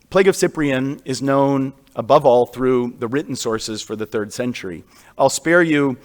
plague of Cyprian is known above all through the written sources for the 3rd century. I'll spare you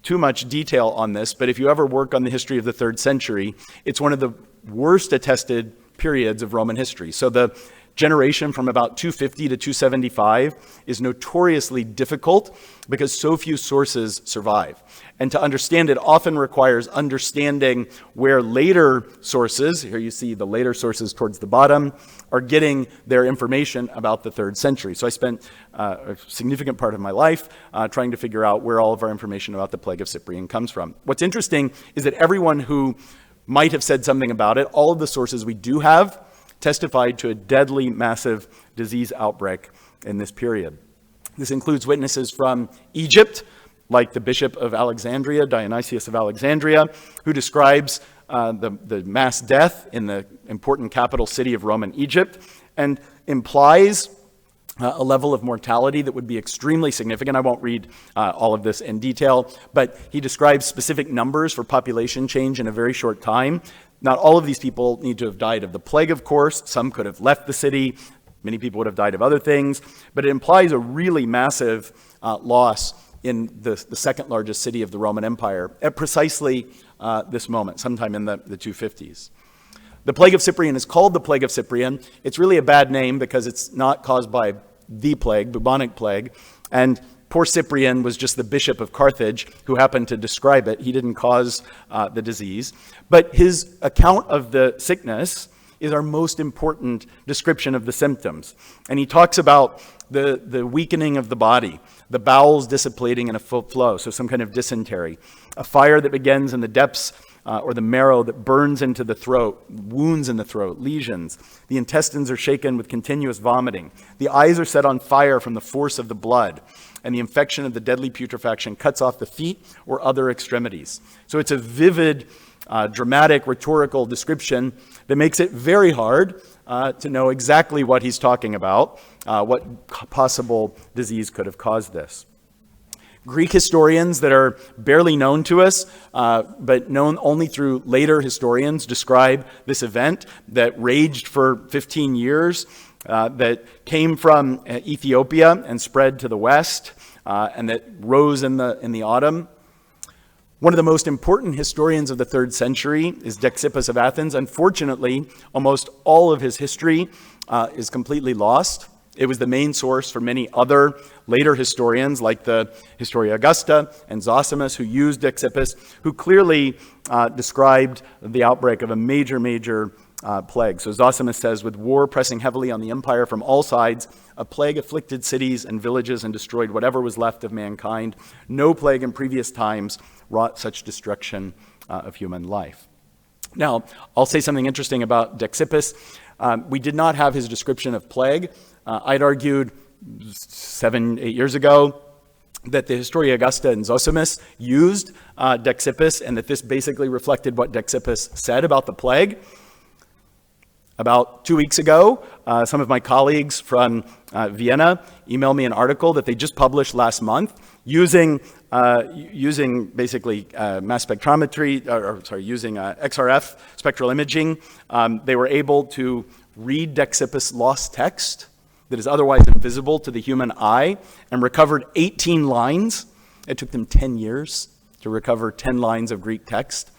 too much detail on this, but if you ever work on the history of the 3rd century, it's one of the worst attested periods of Roman history. So the generation from about 250 to 275 is notoriously difficult because so few sources survive. And to understand it often requires understanding where later sources, here you see the later sources towards the bottom, are getting their information about the 3rd century. So I spent a significant part of my life trying to figure out where all of our information about the plague of Cyprian comes from. What's interesting is that everyone who might have said something about it, all of the sources we do have testified to a deadly, massive disease outbreak in this period. This includes witnesses from Egypt, like the Bishop of Alexandria, Dionysius of Alexandria, who describes the mass death in the important capital city of Roman Egypt, and implies a level of mortality that would be extremely significant. I won't read all of this in detail, but he describes specific numbers for population change in a very short time. Not all of these people need to have died of the plague, of course. Some could have left the city. Many people would have died of other things, but it implies a really massive loss in the second largest city of the Roman Empire at precisely this moment, sometime in the 250s. The plague of Cyprian is called the plague of Cyprian. It's really a bad name because it's not caused by the plague, bubonic plague, and poor Cyprian was just the bishop of Carthage who happened to describe it. He didn't cause the disease, but his account of the sickness is our most important description of the symptoms. And he talks about the weakening of the body, the bowels dissipating in a full flow, so some kind of dysentery, a fire that begins in the depths or the marrow that burns into the throat, wounds in the throat, lesions. The intestines are shaken with continuous vomiting. The eyes are set on fire from the force of the blood, and the infection of the deadly putrefaction cuts off the feet or other extremities. So it's a vivid, dramatic, rhetorical description that makes it very hard to know exactly what he's talking about, what possible disease could have caused this. Greek historians that are barely known to us, but known only through later historians, describe this event that raged for 15 years, that came from Ethiopia and spread to the west, and that rose in the autumn. One of the most important historians of the 3rd century is Dexippus of Athens. Unfortunately, almost all of his history is completely lost. It was the main source for many other later historians, like the Historia Augusta and Zosimus, who used Dexippus, who clearly described the outbreak of a major plague. So Zosimus says, with war pressing heavily on the empire from all sides, a plague afflicted cities and villages and destroyed whatever was left of mankind. No plague in previous times wrought such destruction of human life. Now, I'll say something interesting about Dexippus. We did not have his description of plague. I'd argued 7-8 years ago that the Historia Augusta and Zosimus used Dexippus, and that this basically reflected what Dexippus said about the plague. About 2 weeks ago, some of my colleagues from Vienna emailed me an article that they just published last month using basically mass spectrometry, using XRF spectral imaging. They were able to read Dexippus' lost text that is otherwise invisible to the human eye and recovered 18 lines. It took them 10 years to recover 10 lines of Greek text.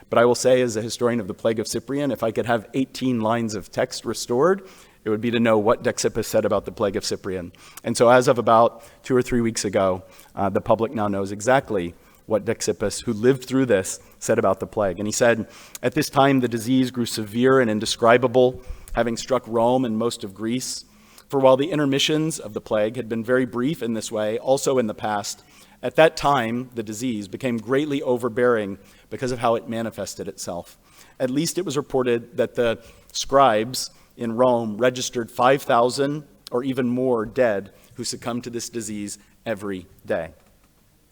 But I will say, as a historian of the plague of Cyprian, if I could have 18 lines of text restored, it would be to know what Dexippus said about the plague of Cyprian. And so as of about 2 or 3 weeks ago, the public now knows exactly what Dexippus, who lived through this, said about the plague. And he said, at this time the disease grew severe and indescribable, having struck Rome and most of Greece. For while the intermissions of the plague had been very brief in this way, also in the past, at that time the disease became greatly overbearing because of how it manifested itself. At least it was reported that the scribes in Rome registered 5,000 or even more dead who succumbed to this disease every day.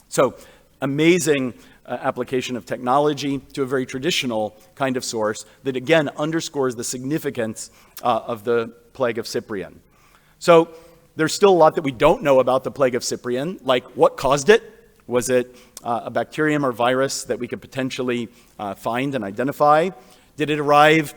So, amazing application of technology to a very traditional kind of source that again underscores the significance of the plague of Cyprian. So there's still a lot that we don't know about the plague of Cyprian, like what caused it. Was it a bacterium or virus that we could potentially find and identify? Did it arrive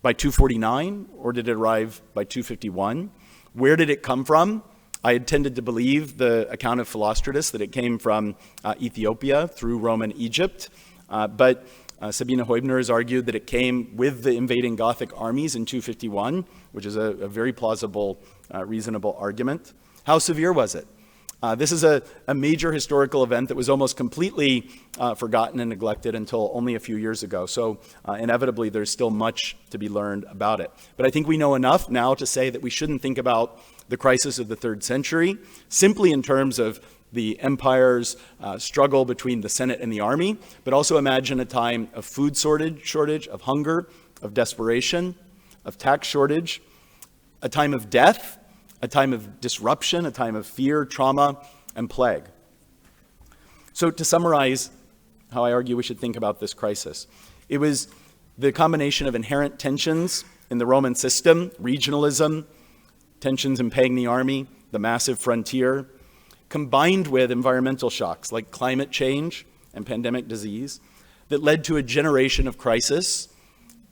by 249 or did it arrive by 251? Where did it come from? I had tended to believe the account of Philostratus that it came from Ethiopia through Roman Egypt, but Sabina Heubner has argued that it came with the invading Gothic armies in 251, which is a very plausible, reasonable argument. How severe was it? This is a major historical event that was almost completely forgotten and neglected until only a few years ago. So inevitably, there's still much to be learned about it. But I think we know enough now to say that we shouldn't think about the crisis of the 3rd century simply in terms of the empire's struggle between the Senate and the army, but also imagine a time of food shortage, of hunger, of desperation, of tax shortage, a time of death, a time of disruption, a time of fear, trauma, and plague. So to summarize how I argue we should think about this crisis, it was the combination of inherent tensions in the Roman system, regionalism, tensions impeding the army, the massive frontier, combined with environmental shocks like climate change and pandemic disease that led to a generation of crisis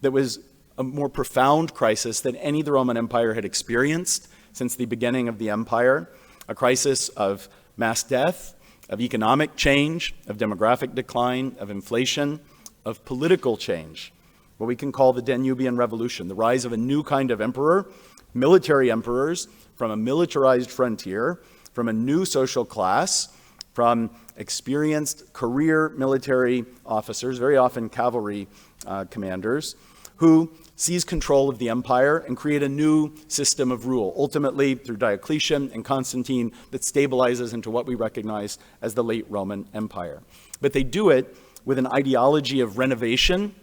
that was a more profound crisis than any the Roman Empire had experienced since the beginning of the empire, a crisis of mass death, of economic change, of demographic decline, of inflation, of political change, what we can call the Danubian Revolution, the rise of a new kind of emperor, military emperors from a militarized frontier, from a new social class, from experienced career military officers, very often cavalry commanders, who seize control of the empire and create a new system of rule, ultimately through Diocletian and Constantine, that stabilizes into what we recognize as the late Roman Empire. But they do it with an ideology of renovation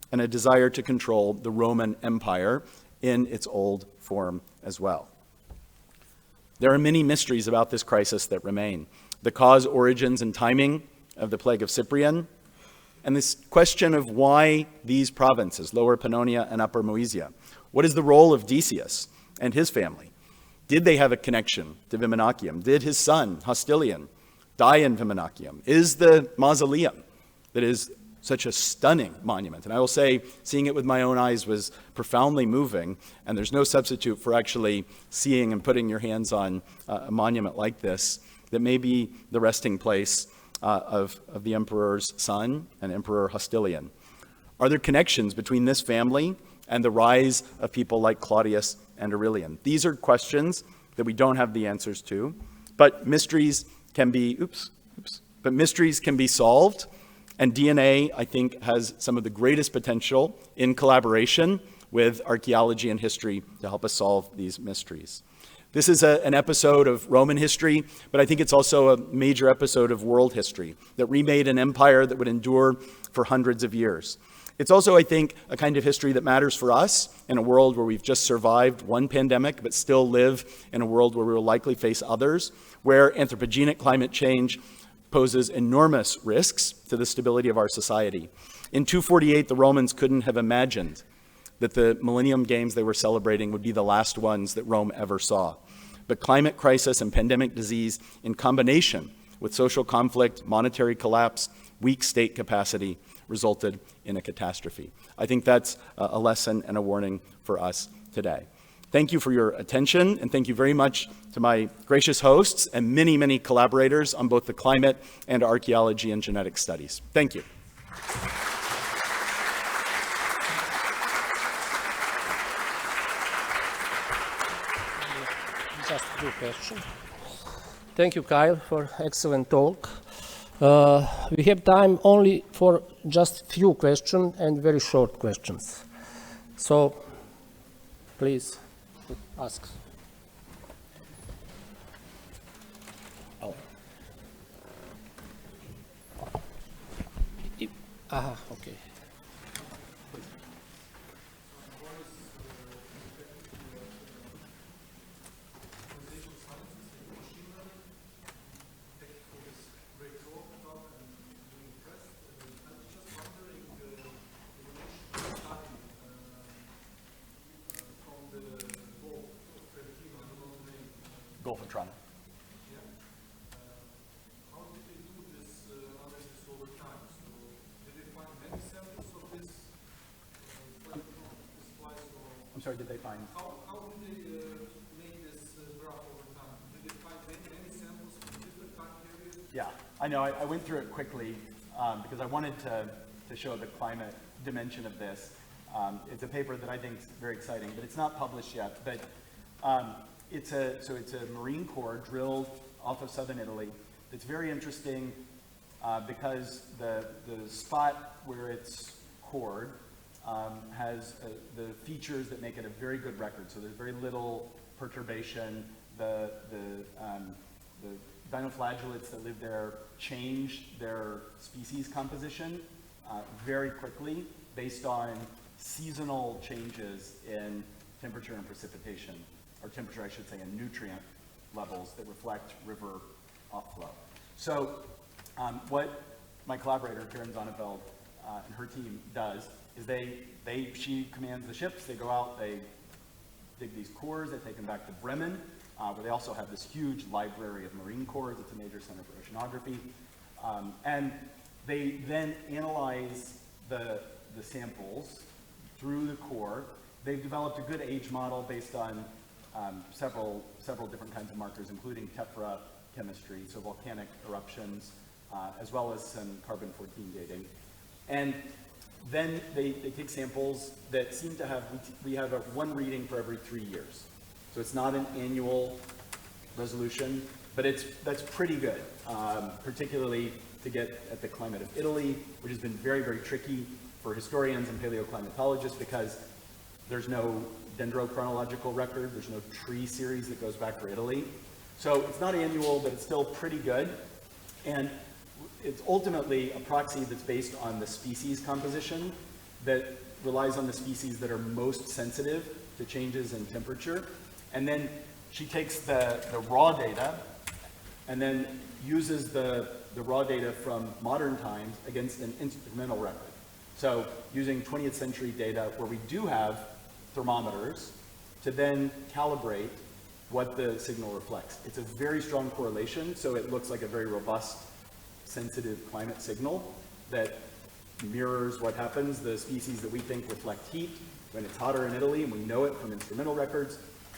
and a desire to control the Roman Empire in its old form as well. There are many mysteries about this crisis that remain. The cause, origins, and timing of the plague of Cyprian, and this question of why these provinces, Lower Pannonia and Upper Moesia. What is the role of Decius and his family? Did they have a connection to Viminacium? Did his son, Hostilian, die in Viminacium? Is the mausoleum that is such a stunning monument, and I will say, seeing it with my own eyes was profoundly moving, and there's no substitute for actually seeing and putting your hands on a monument like this, that may be the resting place of the emperor's son and Emperor Hostilian. Are there connections between this family and the rise of people like Claudius and Aurelian? These are questions that we don't have the answers to, but mysteries can be, but mysteries can be solved. And DNA, I think, has some of the greatest potential in collaboration with archaeology and history to help us solve these mysteries. This is an episode of Roman history, but I think it's also a major episode of world history that remade an empire that would endure for hundreds of years. It's also, I think, a kind of history that matters for us in a world where we've just survived one pandemic, but still live in a world where we will likely face others, where anthropogenic climate change poses enormous risks to the stability of our society. In 248, the Romans couldn't have imagined that the Millennium Games they were celebrating would be the last ones that Rome ever saw. But climate crisis and pandemic disease, in combination with social conflict, monetary collapse, weak state capacity, resulted in a catastrophe. I think that's a lesson and a warning for us today. Thank you for your attention, and thank you very much to my gracious hosts and many, many collaborators on both the climate and archaeology and genetic studies. Thank you. Just a few questions. Thank you, Kyle, for excellent talk. We have time only for just few questions and very short questions. So, please. Ask. Oh. Okay. Gulf of Toronto. How did they do this analysis over time? So did they find many samples of this? I'm sorry, did they find? How did they make this graph over time? Did they find many samples from different time periods? Yeah, I know. I went through it quickly because I wanted to to show the climate dimension of this. It's a paper that I think is very exciting, but it's not published yet. But it's a marine core drilled off of southern Italy. It's very interesting because the spot where it's cored has the features that make it a very good record. So there's very little perturbation. The dinoflagellates that live there change their species composition very quickly based on seasonal changes in temperature and precipitation, or temperature, I should say, and nutrient levels that reflect river offlow. So what my collaborator, Karen Zonneveld, and her team does is she commands the ships, they go out, they dig these cores, they take them back to Bremen, where they also have this huge library of marine cores. It's a major center for oceanography. And they then analyze the samples through the core. They've developed a good age model based on several different kinds of markers, including tephra chemistry, so volcanic eruptions, as well as some carbon-14 dating. And then they take samples that seem to have, we have one reading for every 3 years. So it's not an annual resolution, but that's pretty good, particularly to get at the climate of Italy, which has been very, very tricky for historians and paleoclimatologists because there's no dendrochronological record, there's no tree series that goes back for Italy. So it's not annual, but it's still pretty good. And it's ultimately a proxy that's based on the species composition that relies on the species that are most sensitive to changes in temperature. And then she takes the raw data and then uses the raw data from modern times against an instrumental record. So using 20th century data where we do have thermometers to then calibrate what the signal reflects. It's a very strong correlation, so it looks like a very robust, sensitive climate signal that mirrors what happens. The species that we think reflect heat when it's hotter in Italy, and we know it from instrumental records.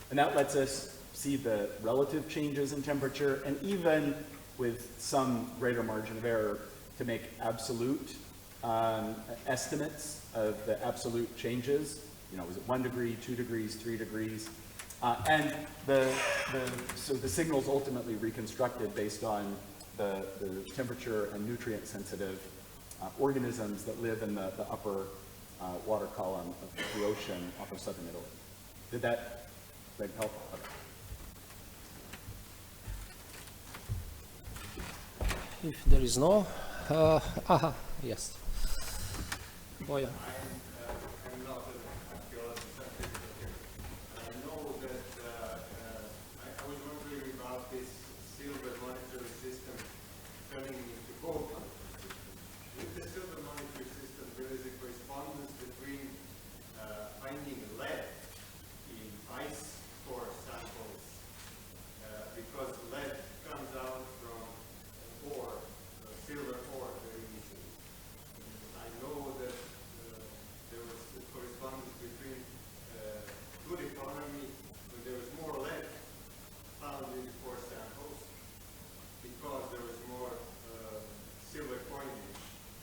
And that lets us see the relative changes in temperature, and even with some greater margin of error, to make absolute estimates of the absolute changes. You know, was it 1 degree, 2 degrees, 3 degrees? And so the signal's ultimately reconstructed based on the temperature and nutrient sensitive organisms that live in the upper water column of the ocean off of southern Italy. Did that help? Okay. If there is no, yes. Bojan. I'm not an archaeologist, but I know that I was wondering about this silver monetary system turning into gold monetary system. With the silver monetary system, there is a correspondence between finding lead in ice core samples, because lead comes out from ore, silver ore, very easily. I know that there was a correspondence between good economy when there was more lead found in the core samples because there was more silver coinage.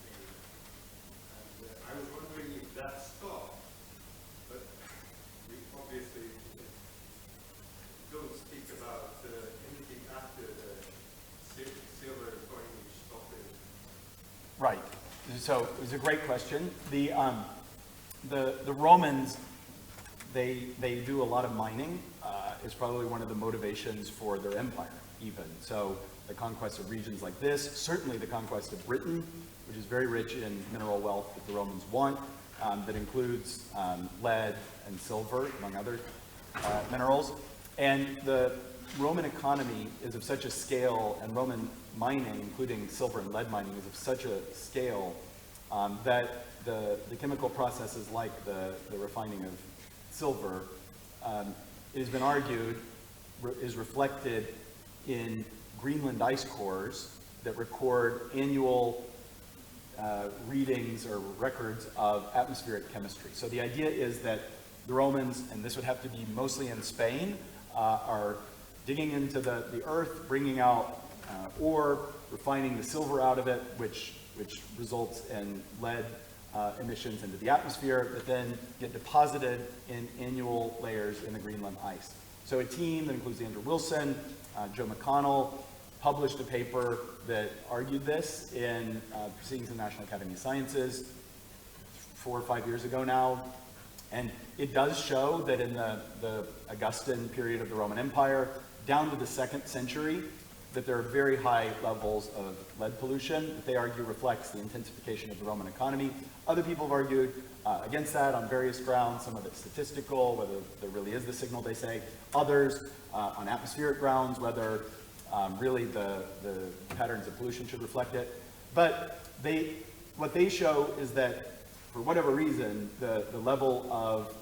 And I was wondering if that stopped, but we obviously don't speak about anything after the silver coinage stopping. Right. So it was a great question. The Romans, they do a lot of mining. Is probably one of the motivations for their empire, even. So the conquest of regions like this, certainly the conquest of Britain, which is very rich in mineral wealth that the Romans want, that includes lead and silver, among other minerals. And the Roman economy is of such a scale, and Roman mining, including silver and lead mining, is of such a scale that the chemical processes like the refining of silver, it has been argued, is reflected in Greenland ice cores that record annual readings or records of atmospheric chemistry. So the idea is that the Romans, and this would have to be mostly in Spain, are digging into the earth, bringing out ore, refining the silver out of it, which which results in lead emissions into the atmosphere that then get deposited in annual layers in the Greenland ice. So a team that includes Andrew Wilson, Joe McConnell, published a paper that argued this in Proceedings of the National Academy of Sciences 4 or 5 years ago now. And it does show that in the Augustan period of the Roman Empire, down to the 2nd century, that there are very high levels of lead pollution that they argue reflects the intensification of the Roman economy. Other people have argued against that on various grounds, some of it statistical, whether there really is the signal they say, others on atmospheric grounds, whether really the patterns of pollution should reflect it. But what they show is that for whatever reason, the level of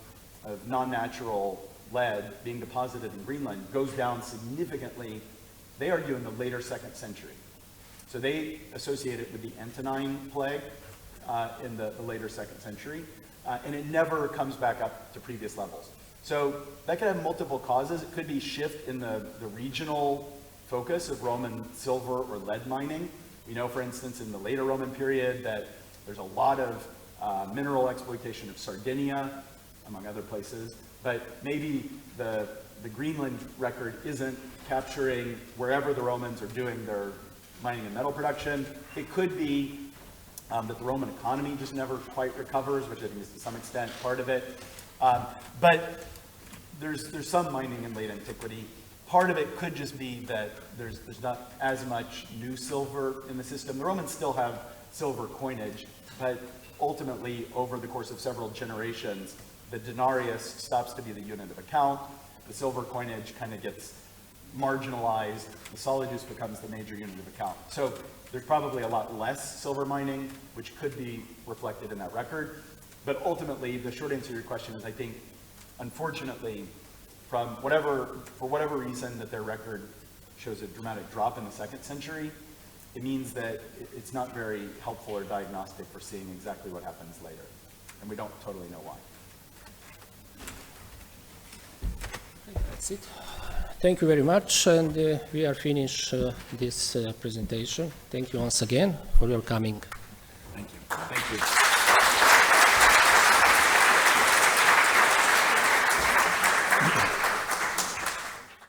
non-natural lead being deposited in Greenland goes down significantly, they argue, in the later 2nd century. So they associate it with the Antonine plague in the later 2nd century, and it never comes back up to previous levels. So that could have multiple causes. It could be shift in the regional focus of Roman silver or lead mining. We know, for instance, in the later Roman period that there's a lot of mineral exploitation of Sardinia, among other places, but maybe the Greenland record isn't capturing wherever the Romans are doing their mining and metal production. It could be that the Roman economy just never quite recovers, which I think is to some extent part of it. But there's some mining in late antiquity. Part of it could just be that there's not as much new silver in the system. The Romans still have silver coinage, but ultimately, over the course of several generations, the denarius stops to be the unit of account. The silver coinage kind of gets marginalized. The solidus becomes the major unit of account. So there's probably a lot less silver mining, which could be reflected in that record. But ultimately, the short answer to your question is, I think, unfortunately, for whatever reason that their record shows a dramatic drop in the 2nd century, it means that it's not very helpful or diagnostic for seeing exactly what happens later. And we don't totally know why. That's it. Thank you very much, and we are finished this presentation. Thank you once again for your coming. Thank you. Thank you.